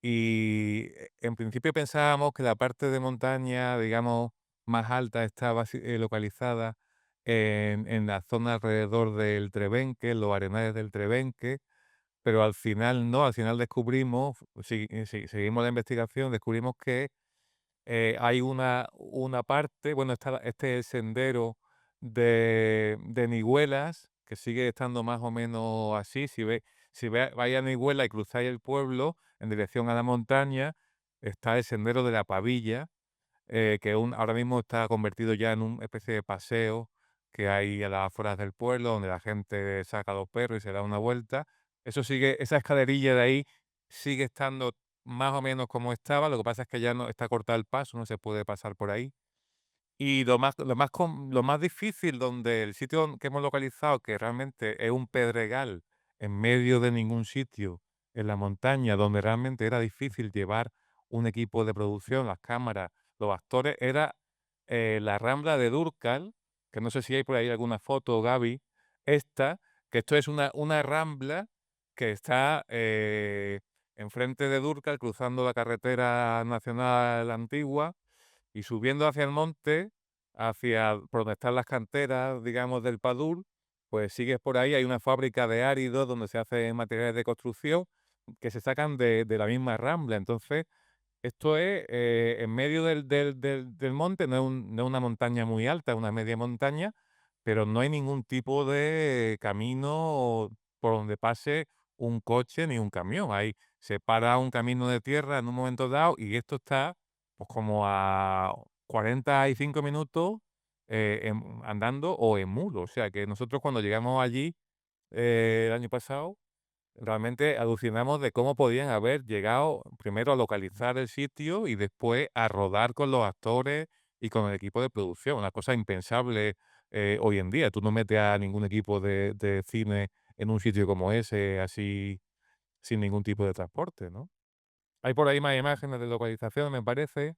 S1: y en principio pensábamos que la parte de montaña, digamos, más alta estaba localizada en la zona alrededor del Trebenque, los arenales del Trebenque, pero al final no, al final descubrimos, seguimos la investigación, descubrimos que hay una parte, bueno, este es el sendero de Nihuelas, que sigue estando más o menos así. Si vais a Nihuela y cruzáis el pueblo en dirección a la montaña, está el sendero de la Pavilla, que ahora mismo está convertido ya en una especie de paseo que hay a las afueras del pueblo, donde la gente saca a los perros y se da una vuelta. Esa escalerilla de ahí sigue estando más o menos como estaba, lo que pasa es que ya no está cortado el paso, no se puede pasar por ahí. Y lo más difícil, donde el sitio que hemos localizado, que realmente es un pedregal en medio de ningún sitio, en la montaña, donde realmente era difícil llevar un equipo de producción, las cámaras, los actores, era la Rambla de Durcal, que no sé si hay por ahí alguna foto, Gaby, esta, que esto es una rambla que está enfrente de Durcal, cruzando la carretera nacional antigua y subiendo hacia el monte, hacia por donde están las canteras, digamos, del Padul, pues sigues por ahí, hay una fábrica de áridos donde se hacen materiales de construcción que se sacan de la misma rambla. Entonces, esto es en medio del monte, no es una montaña muy alta, es una media montaña, pero no hay ningún tipo de camino por donde pase un coche ni un camión. Ahí se para un camino de tierra en un momento dado y esto está pues como a 45 minutos andando o en mulo. O sea que nosotros cuando llegamos allí el año pasado, realmente alucinamos de cómo podían haber llegado primero a localizar el sitio y después a rodar con los actores y con el equipo de producción. Una cosa impensable hoy en día. Tú no metes a ningún equipo de cine en un sitio como ese, así, sin ningún tipo de transporte, ¿no? Hay por ahí más imágenes de localización, me parece.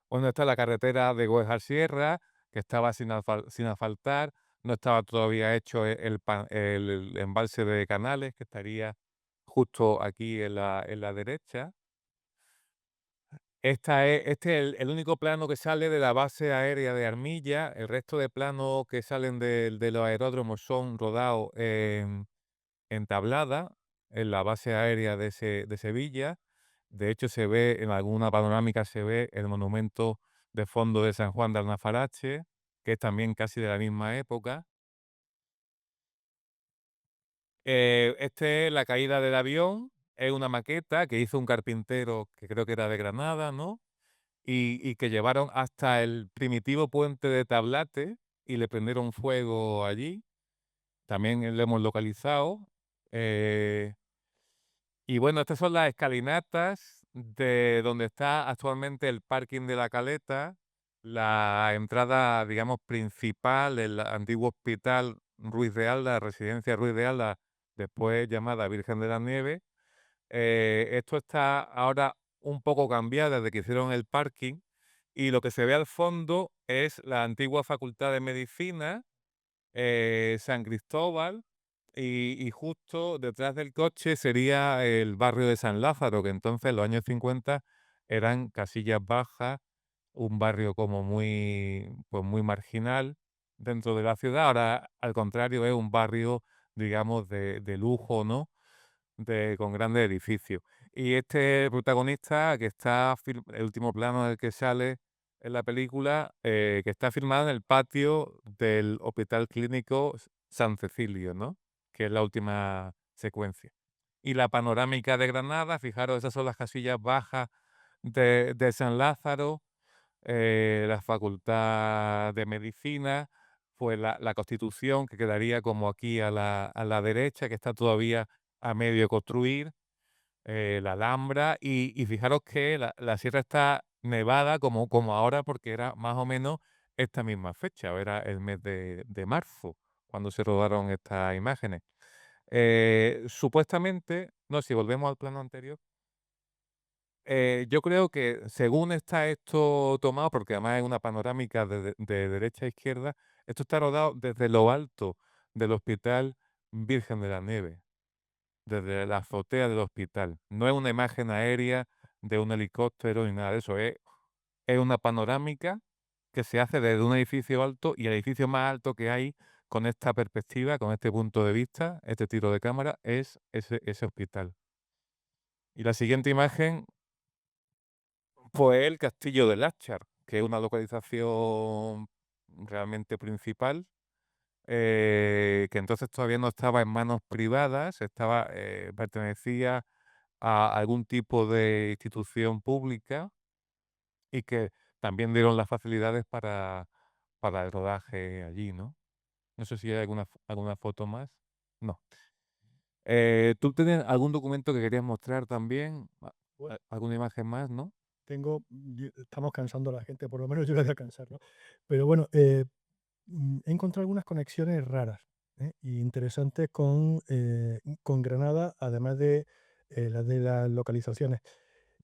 S1: Bueno, está la carretera de Güejar Sierra, que estaba sin asfaltar. No estaba todavía hecho el embalse de Canales, que estaría justo aquí en la derecha. Este es el único plano que sale de la base aérea de Armilla. El resto de planos que salen de los aeródromos son rodados en Tablada, en la base aérea de Sevilla. De hecho, se ve en alguna panorámica, se ve el monumento de fondo de San Juan de Alnafarache, que es también casi de la misma época. La caída del avión, es una maqueta que hizo un carpintero que creo que era de Granada, ¿no? Y que llevaron hasta el primitivo puente de Tablate y le prendieron fuego allí. También lo hemos localizado. Eh, y bueno, estas son las escalinatas de donde está actualmente el parking de la Caleta, la entrada, digamos, principal del antiguo hospital Ruiz de Alda, residencia Ruiz de Alda, después llamada Virgen de la Nieve. Esto está ahora un poco cambiado desde que hicieron el parking Y lo que se ve al fondo es la antigua Facultad de Medicina, San Cristóbal, y justo detrás del coche sería el barrio de San Lázaro, que entonces en los años 50 eran Casillas Bajas, un barrio como muy, pues muy marginal dentro de la ciudad. Ahora, al contrario, es un barrio, digamos, de lujo, ¿no? Con grandes edificios. Y este protagonista que está, el último plano en el que sale en la película, que está filmado en el patio del Hospital Clínico San Cecilio, ¿no? Que es la última secuencia. Y la panorámica de Granada, fijaros, esas son las casillas bajas de San Lázaro, la Facultad de Medicina, pues la Constitución, que quedaría como aquí a la derecha, que está todavía a medio construir, la Alhambra, y fijaros que la sierra está nevada como ahora, porque era más o menos esta misma fecha, o era el mes de marzo, cuando se rodaron estas imágenes. Supuestamente, no, si volvemos al plano anterior, yo creo que según está esto tomado, porque además es una panorámica de derecha a izquierda, esto está rodado desde lo alto del Hospital Virgen de la Nieve, desde la azotea del hospital. No es una imagen aérea de un helicóptero ni nada de eso, es una panorámica que se hace desde un edificio alto, y el edificio más alto que hay con esta perspectiva, con este punto de vista, este tiro de cámara, es ese hospital. Y la siguiente imagen, pues el Castillo de Láchar, que es una localización realmente principal, que entonces todavía no estaba en manos privadas, pertenecía a algún tipo de institución pública, y que también dieron las facilidades para el rodaje allí, ¿no? No sé si hay alguna foto más. No. ¿Tú tienes algún documento que querías mostrar también?
S3: Bueno,
S1: ¿Alguna imagen más, no?
S3: estamos cansando a la gente, por lo menos yo la voy a cansar, ¿no? Pero bueno, he encontrado algunas conexiones raras, y interesantes con Granada, además de las de las localizaciones.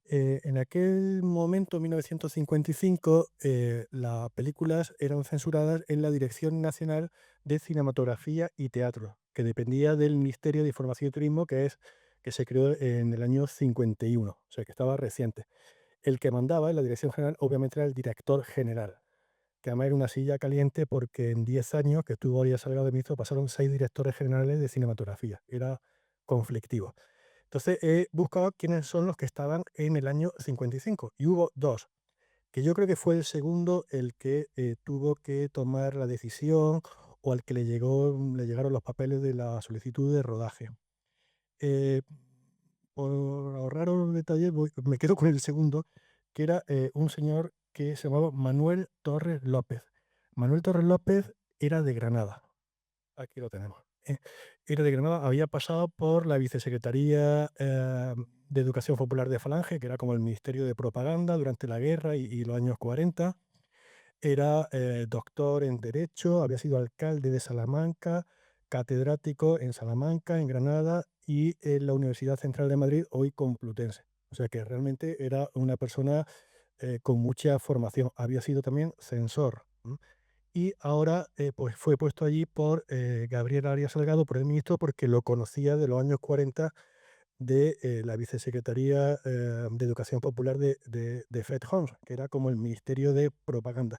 S3: En aquel momento, 1955, las películas eran censuradas en la Dirección Nacional de Cinematografía y Teatro, que dependía del Ministerio de Información y Turismo, que se creó en el año 51, o sea que estaba reciente. El que mandaba en la dirección general, obviamente, era el director general, que además era una silla caliente porque en 10 años que estuvo Arias Salgado de ministro pasaron 6 directores generales de cinematografía. Era conflictivo. Entonces he buscado quiénes son los que estaban en el año 55 y hubo dos, que yo creo que fue el segundo el que tuvo que tomar la decisión o al que le llegaron los papeles de la solicitud de rodaje. Eh, por ahorrar los detalles, me quedo con el segundo, que era un señor que se llamaba Manuel Torres López. Manuel Torres López era de Granada. Aquí lo tenemos. Era de Granada, había pasado por la Vicesecretaría de Educación Popular de Falange, que era como el Ministerio de Propaganda durante la guerra y los años 40. Era doctor en Derecho, había sido alcalde de Salamanca, catedrático en Salamanca, en Granada y en la Universidad Central de Madrid, hoy Complutense. O sea que realmente era una persona con mucha formación. Había sido también censor. Y ahora pues fue puesto allí por Gabriel Arias Salgado, por el ministro, porque lo conocía de los años 40 de la Vicesecretaría de Educación Popular de Fred Homs, que era como el Ministerio de Propaganda.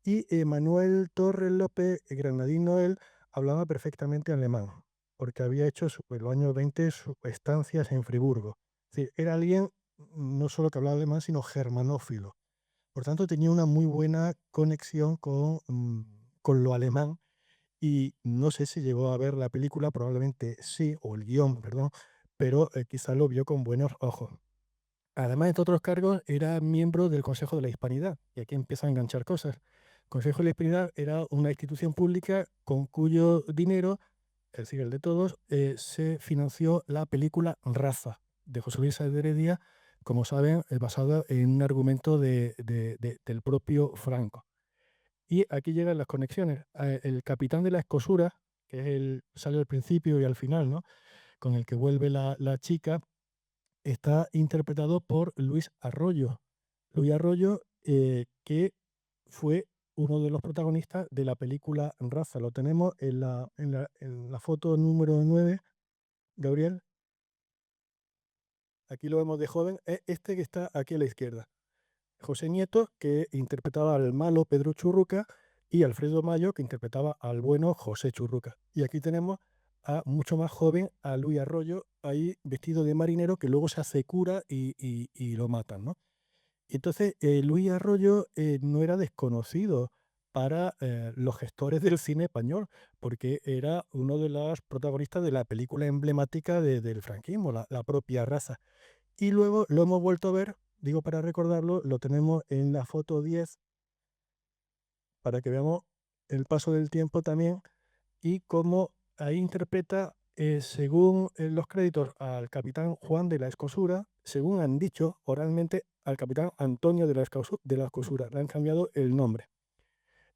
S3: Y Manuel Torres López, granadino él, hablaba perfectamente alemán, porque había hecho en los años 20 sus estancias en Friburgo. Es decir, era alguien no solo que hablaba alemán, sino germanófilo. Por tanto, tenía una muy buena conexión con lo alemán y no sé si llegó a ver la película, probablemente sí, o el guión, perdón, pero quizá lo vio con buenos ojos. Además de otros cargos, era miembro del Consejo de la Hispanidad, y aquí empiezan a enganchar cosas. El Consejo de la Hispanidad era una institución pública con cuyo dinero, es decir, el de todos, se financió la película Raza, de José Luis Sáenz de Heredia, como saben, basada en un argumento del propio Franco. Y aquí llegan las conexiones. El capitán de la escosura, que es sale al principio y al final, ¿no? Con el que vuelve la chica, está interpretado por Luis Arroyo. Luis Arroyo que fue uno de los protagonistas de la película Raza. Lo tenemos en la foto número 9, Gabriel. Aquí lo vemos de joven. Es este que está aquí a la izquierda. José Nieto, que interpretaba al malo Pedro Churruca, y Alfredo Mayo, que interpretaba al bueno José Churruca. Y aquí tenemos a mucho más joven, a Luis Arroyo, ahí vestido de marinero, que luego se hace cura y lo matan, ¿no? Y entonces, Luis Arroyo no era desconocido para los gestores del cine español, porque era uno de los protagonistas de la película emblemática del franquismo, la propia Raza. Y luego lo hemos vuelto a ver, digo para recordarlo, lo tenemos en la foto 10 para que veamos el paso del tiempo también y cómo ahí interpreta, según los créditos, al capitán Juan de la Escosura, según han dicho oralmente, al capitán Antonio de la Escosura. Le han cambiado el nombre.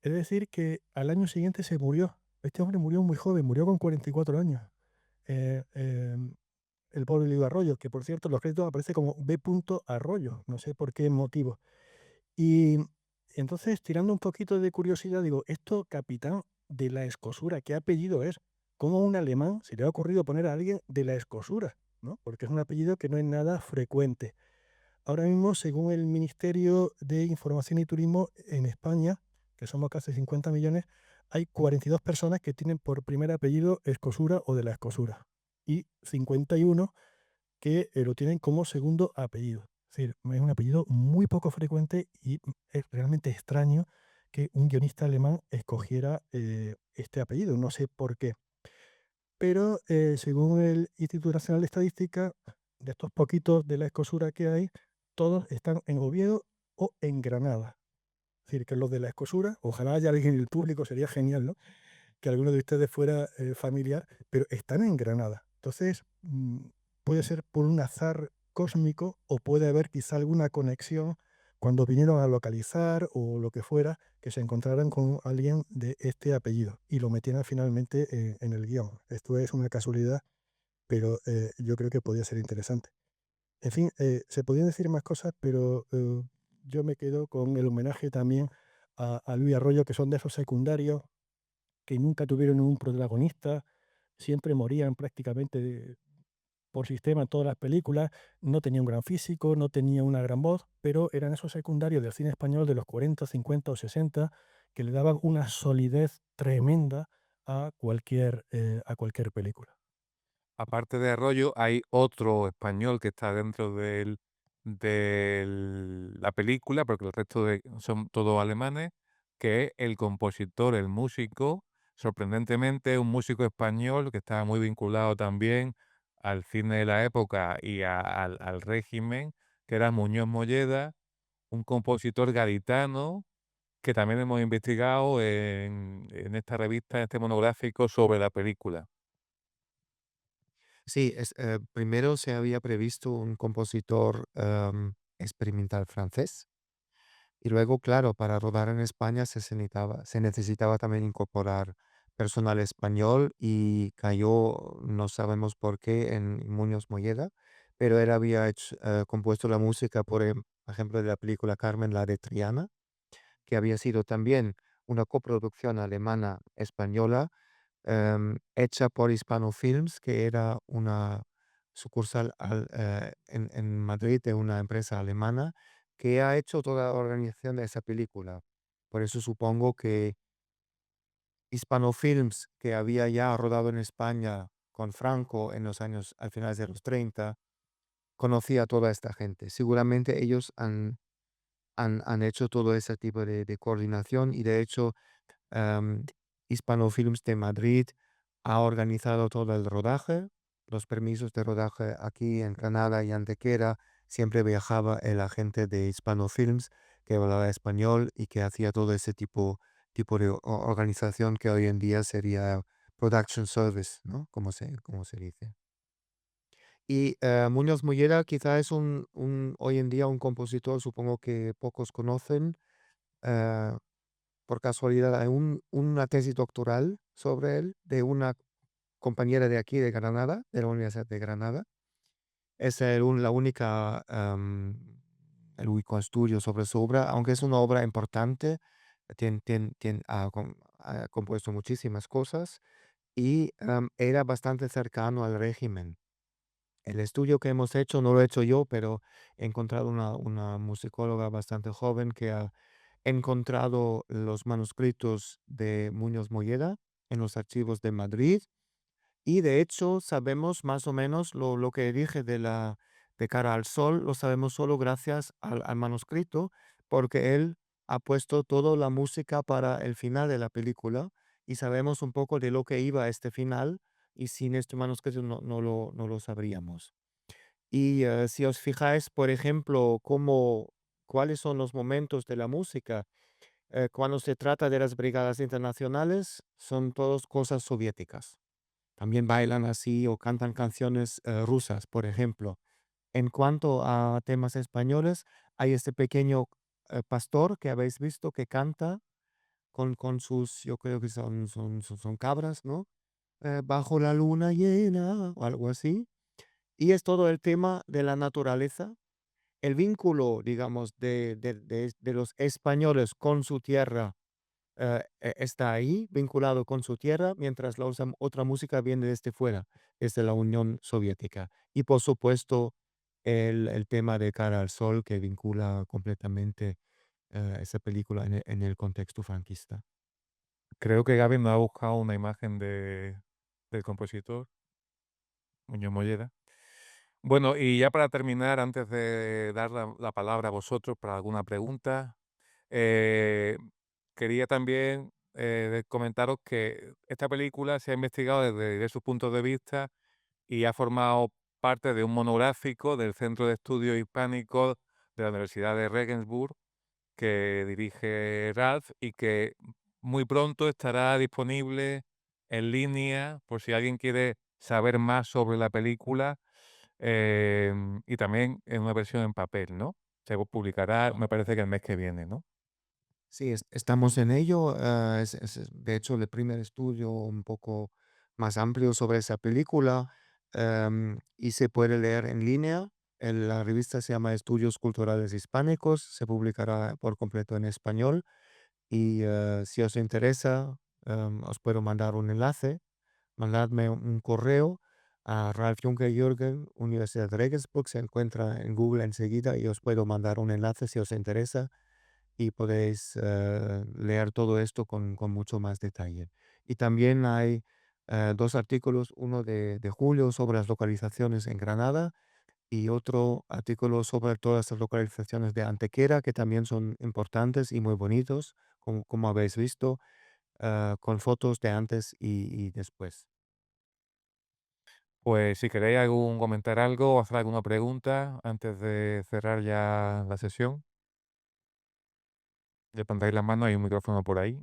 S3: Es decir, que al año siguiente se murió. Este hombre murió muy joven, murió con 44 años. Eh, eh, el pobre Luis Arroyo, que por cierto en los créditos aparece como B. Arroyo, no sé por qué motivo. Y entonces, tirando un poquito de curiosidad, digo, esto capitán de la Escosura, ¿qué apellido es? ¿Cómo a un alemán se le ha ocurrido poner a alguien de la Escosura? ¿No? Porque es un apellido que no es nada frecuente. Ahora mismo, según el Ministerio de Información y Turismo en España, que somos casi 50 millones, hay 42 personas que tienen por primer apellido Escosura o de la Escosura y 51 que lo tienen como segundo apellido. Es decir, es un apellido muy poco frecuente y es realmente extraño que un guionista alemán escogiera este apellido. No sé por qué. Pero según el Instituto Nacional de Estadística, de estos poquitos de la escosura que hay, todos están en Oviedo o en Granada. Es decir, que los de la escosura, ojalá haya alguien en el público, sería genial, ¿no? Que alguno de ustedes fuera familiar, pero están en Granada. Entonces, puede ser por un azar cósmico o puede haber quizá alguna conexión cuando vinieron a localizar o lo que fuera, que se encontraran con alguien de este apellido y lo metieran finalmente en el guión. Esto es una casualidad, pero yo creo que podría ser interesante. En fin, se podían decir más cosas, pero yo me quedo con el homenaje también a Luis Arroyo, que son de esos secundarios que nunca tuvieron un protagonista, siempre morían prácticamente por sistema en todas las películas, no tenía un gran físico, no tenía una gran voz, pero eran esos secundarios del cine español de los 40, 50 o 60 que le daban una solidez tremenda a cualquier película.
S1: Aparte de Arroyo, hay otro español que está dentro de la película, porque el resto son todos alemanes, que es el compositor, el músico, sorprendentemente un músico español que estaba muy vinculado también al cine de la época y al régimen, que era Muñoz Molleda, un compositor gaditano que también hemos investigado en esta revista, en este monográfico sobre la película.
S2: Sí, primero se había previsto un compositor experimental francés y luego, claro, para rodar en España se necesitaba también incorporar personal español y cayó, no sabemos por qué, en Muñoz Molleda, pero él había compuesto la música, por ejemplo, de la película Carmen, la de Triana, que había sido también una coproducción alemana-española hecha por Hispano Films, que era una sucursal en Madrid de una empresa alemana que ha hecho toda la organización de esa película. Por eso supongo que Hispano Films, que había ya rodado en España con Franco en los años, al finales de los 30, conocía a toda esta gente. Seguramente ellos han hecho todo ese tipo de coordinación y de hecho Am, Hispano Films de Madrid ha organizado todo el rodaje, los permisos de rodaje aquí en Granada y Antequera. Siempre viajaba el agente de Hispano Films que hablaba español y que hacía todo ese tipo de organización que hoy en día sería production service, ¿no? Como se dice. Y Muñoz Mollera quizá es hoy en día un compositor, supongo que pocos conocen. eh, por casualidad, hay una tesis doctoral sobre él de una compañera de aquí de Granada, de la Universidad de Granada. Es la única el único estudio sobre su obra, aunque es una obra importante, ha compuesto muchísimas cosas y era bastante cercano al régimen. El estudio que hemos hecho no lo he hecho yo, pero he encontrado una musicóloga bastante joven que ha encontrado los manuscritos de Muñoz Molleda en los archivos de Madrid y de hecho sabemos más o menos lo que dije de Cara al Sol, lo sabemos solo gracias al manuscrito, porque él ha puesto toda la música para el final de la película y sabemos un poco de lo que iba este final y sin este manuscrito no lo sabríamos. Y si os fijáis, por ejemplo, cuáles son los momentos de la música, cuando se trata de las brigadas internacionales, son todas cosas soviéticas. También bailan así o cantan canciones, rusas, por ejemplo. En cuanto a temas españoles, hay este pequeño, pastor que habéis visto que canta con sus, yo creo que son cabras, ¿no? Bajo la luna llena o algo así. Y es todo el tema de la naturaleza, el vínculo, digamos, de los españoles con su tierra está ahí, vinculado con su tierra, mientras otra música viene desde fuera, desde la Unión Soviética. Y por supuesto, el tema de Cara al Sol, que vincula completamente esa película en el contexto franquista.
S1: Creo que Gaby me ha buscado una imagen del compositor, Muñoz Molleda. Bueno, y ya para terminar, antes de dar la palabra a vosotros para alguna pregunta, eh, quería también comentaros que esta película se ha investigado desde diversos puntos de vista y ha formado parte de un monográfico del Centro de Estudios Hispánicos de la Universidad de Regensburg que dirige Ralph y que muy pronto estará disponible en línea por si alguien quiere saber más sobre la película y también en una versión en papel, ¿no? Se publicará, me parece que el mes que viene, ¿no?
S2: Sí, estamos en ello. De hecho, el primer estudio un poco más amplio sobre esa película y se puede leer en línea. La revista se llama Estudios Culturales Hispánicos, se publicará por completo en español y si os interesa, os puedo mandar un enlace. Mandadme un correo a Ralf Juncker Jürgen, Universidad de Regensburg, se encuentra en Google enseguida y os puedo mandar un enlace si os interesa y podéis leer todo esto con mucho más detalle. Y también hay dos artículos, uno de julio sobre las localizaciones en Granada y otro artículo sobre todas las localizaciones de Antequera, que también son importantes y muy bonitos, como habéis visto, con fotos de antes y después.
S1: Pues si queréis comentar algo o hacer alguna pregunta antes de cerrar ya la sesión, levantáis la mano, hay un micrófono por ahí.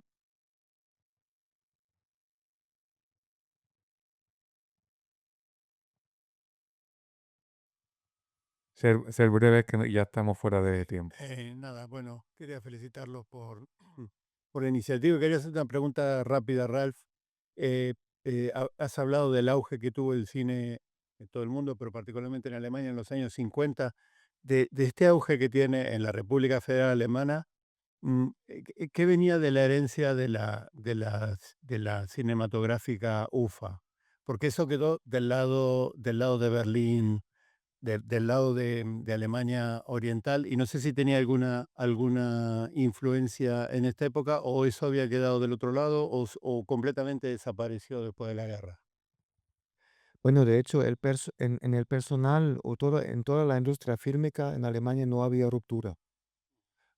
S1: Ser breves que ya estamos fuera de tiempo.
S3: Nada, bueno, quería felicitarlos por la iniciativa. Quería hacer una pregunta rápida, Ralph. Eh, Has hablado del auge que tuvo el cine en todo el mundo, pero particularmente en Alemania en los años 50, de este auge que tiene en la República Federal Alemana. ¿Qué venía de la herencia de la cinematográfica UFA? Porque eso quedó del lado de Berlín, del lado de Alemania Oriental, y no sé si tenía alguna influencia en esta época, o eso había quedado del otro lado, o completamente desapareció después de la guerra.
S2: Bueno, de hecho, en el personal o en toda la industria fílmica en Alemania no había ruptura.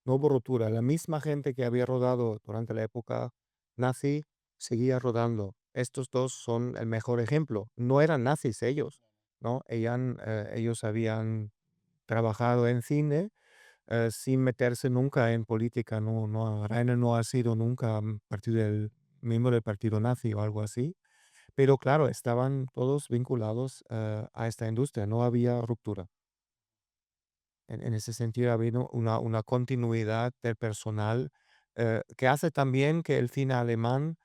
S2: No hubo ruptura. La misma gente que había rodado durante la época nazi seguía rodando. Estos dos son el mejor ejemplo. No eran nazis ellos, ¿no? Ellos habían trabajado en cine sin meterse nunca en política. Rainer no ha sido nunca miembro del partido nazi o algo así. Pero claro, estaban todos vinculados a esta industria. No había ruptura. En ese sentido, ha habido una continuidad del personal, que hace también que el cine alemán,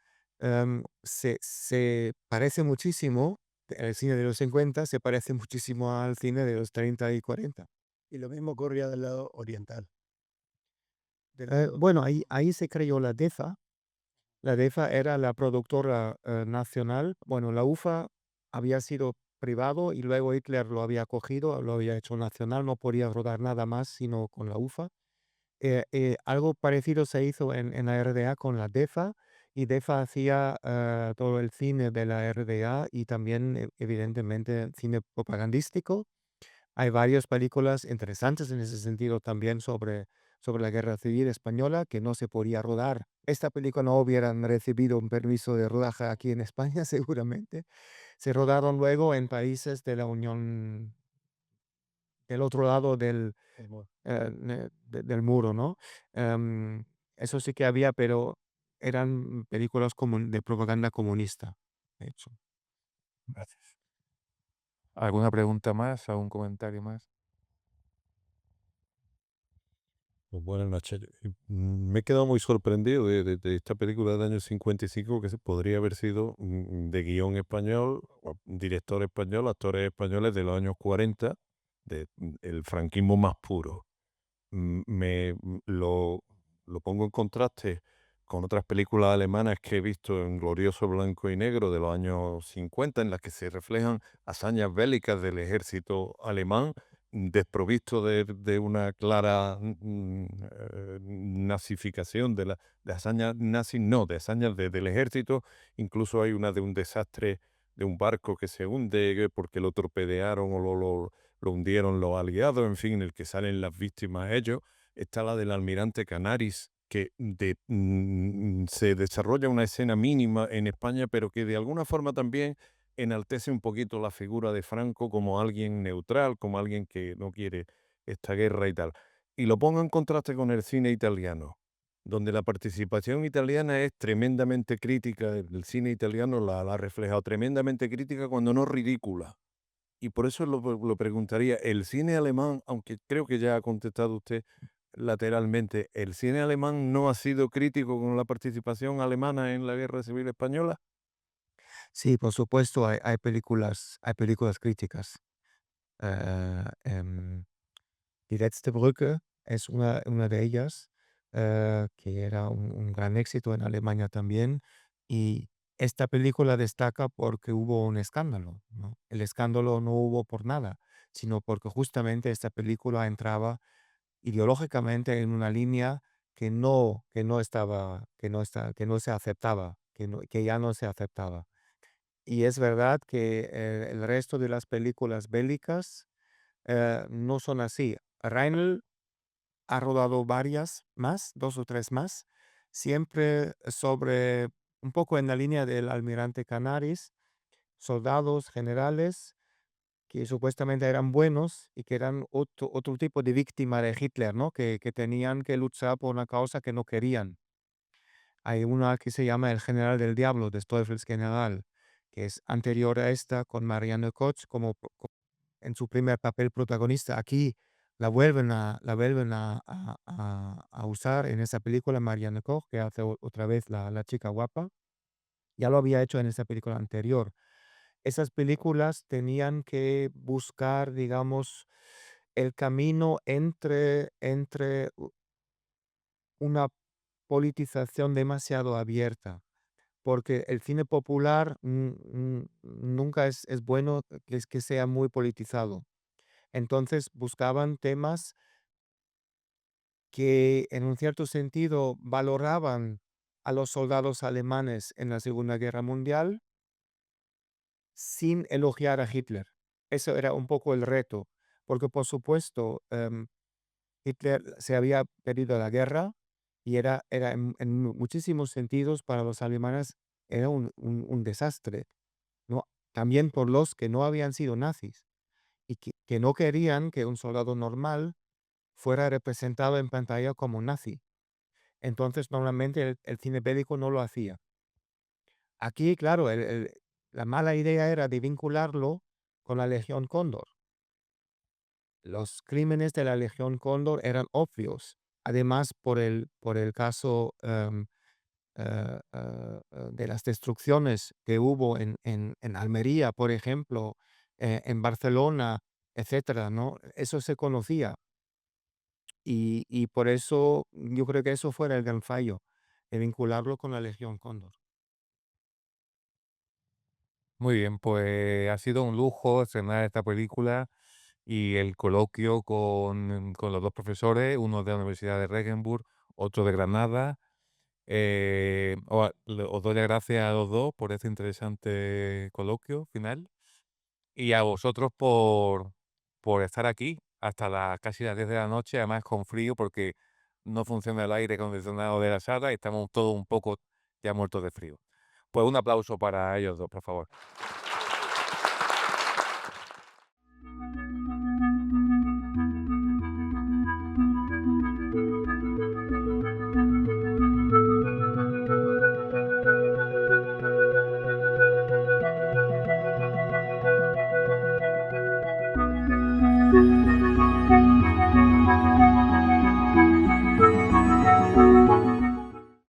S2: se parece muchísimo, el cine de los 50 se parece muchísimo al cine de los 30 y 40.
S4: Y lo mismo ocurría del lado oriental.
S2: Bueno, ahí se creó la DEFA. La DEFA era la productora nacional. Bueno, la UFA había sido privado y luego Hitler lo había cogido, lo había hecho nacional, no podía rodar nada más sino con la UFA. Algo parecido se hizo en la RDA con la DEFA, y DEFA hacía todo el cine de la RDA y también, evidentemente, cine propagandístico. Hay varias películas interesantes en ese sentido también sobre la Guerra Civil Española que no se podía rodar. Esta película no hubieran recibido un permiso de rodaje aquí en España, seguramente. Se rodaron luego en países de la Unión, del otro lado del muro, ¿no? Em, Eso sí que había, pero eran películas de propaganda comunista, de hecho.
S3: Gracias.
S1: ¿Alguna pregunta más? ¿Algún comentario más?
S5: Pues buenas noches. Me he quedado muy sorprendido de esta película del año 55 que podría haber sido de guión español, director español, actores españoles de los años 40, el franquismo más puro. Lo pongo en contraste con otras películas alemanas que he visto en glorioso blanco y negro de los años 50, en las que se reflejan hazañas bélicas del ejército alemán, desprovisto de una clara nazificación de hazañas nazis, no, de hazañas del ejército. Incluso hay una de un desastre de un barco que se hunde porque lo torpedearon o lo hundieron los aliados, en fin, en el que salen las víctimas ellos. Está la del almirante Canaris, que se desarrolla una escena mínima en España, pero que de alguna forma también enaltece un poquito la figura de Franco como alguien neutral, como alguien que no quiere esta guerra y tal. Y lo pongo en contraste con el cine italiano, donde la participación italiana es tremendamente crítica. El cine italiano la ha reflejado tremendamente crítica, cuando no ridícula. Y por eso lo preguntaría, el cine alemán, aunque creo que ya ha contestado usted lateralmente, ¿el cine alemán no ha sido crítico con la participación alemana en la Guerra Civil Española?
S2: Sí, por supuesto, hay películas críticas. Em, Die letzte Brücke es una de ellas, que era un gran éxito en Alemania también. Y esta película destaca porque hubo un escándalo, ¿no? El escándalo no hubo por nada, sino porque justamente esta película entraba ideológicamente en una línea que no se aceptaba, que ya no se aceptaba. Y es verdad que el resto de las películas bélicas no son así. Reinl ha rodado varias más, 2 o 3 más, siempre sobre un poco en la línea del Almirante Canaris, soldados, generales que supuestamente eran buenos y que eran otro tipo de víctima de Hitler, ¿no? Que tenían que luchar por una causa que no querían. Hay una que se llama El General del Diablo, des Teufels General, que es anterior a esta, con Marianne Koch en su primer papel protagonista. Aquí la vuelven a usar en esa película Marianne Koch, que hace otra vez la chica guapa. Ya lo había hecho en esa película anterior. Esas películas tenían que buscar, digamos, el camino entre una politización demasiado abierta, porque el cine popular nunca es bueno que sea muy politizado. Entonces buscaban temas que en un cierto sentido valoraban a los soldados alemanes en la Segunda Guerra Mundial sin elogiar a Hitler. Eso era un poco el reto, porque por supuesto Hitler se había perdido la guerra y era en muchísimos sentidos para los alemanes era un desastre, ¿no? También por los que no habían sido nazis y que no querían que un soldado normal fuera representado en pantalla como nazi. Entonces, normalmente el cine bélico no lo hacía. Aquí, claro, la mala idea era de vincularlo con la Legión Cóndor. Los crímenes de la Legión Cóndor eran obvios. Además, por el caso de las destrucciones que hubo en Almería, por ejemplo, en Barcelona, etcétera, ¿no? Eso se conocía y por eso yo creo que eso fuera el gran fallo, de vincularlo con la Legión Cóndor.
S1: Muy bien, pues ha sido un lujo estrenar esta película y el coloquio con los dos profesores, uno de la Universidad de Regensburg, otro de Granada. Os doy las gracias a los dos por este interesante coloquio final y a vosotros por estar aquí hasta casi las 10 de la noche, además con frío porque no funciona el aire acondicionado de la sala y estamos todos un poco ya muertos de frío. Pues un aplauso para ellos dos, por favor.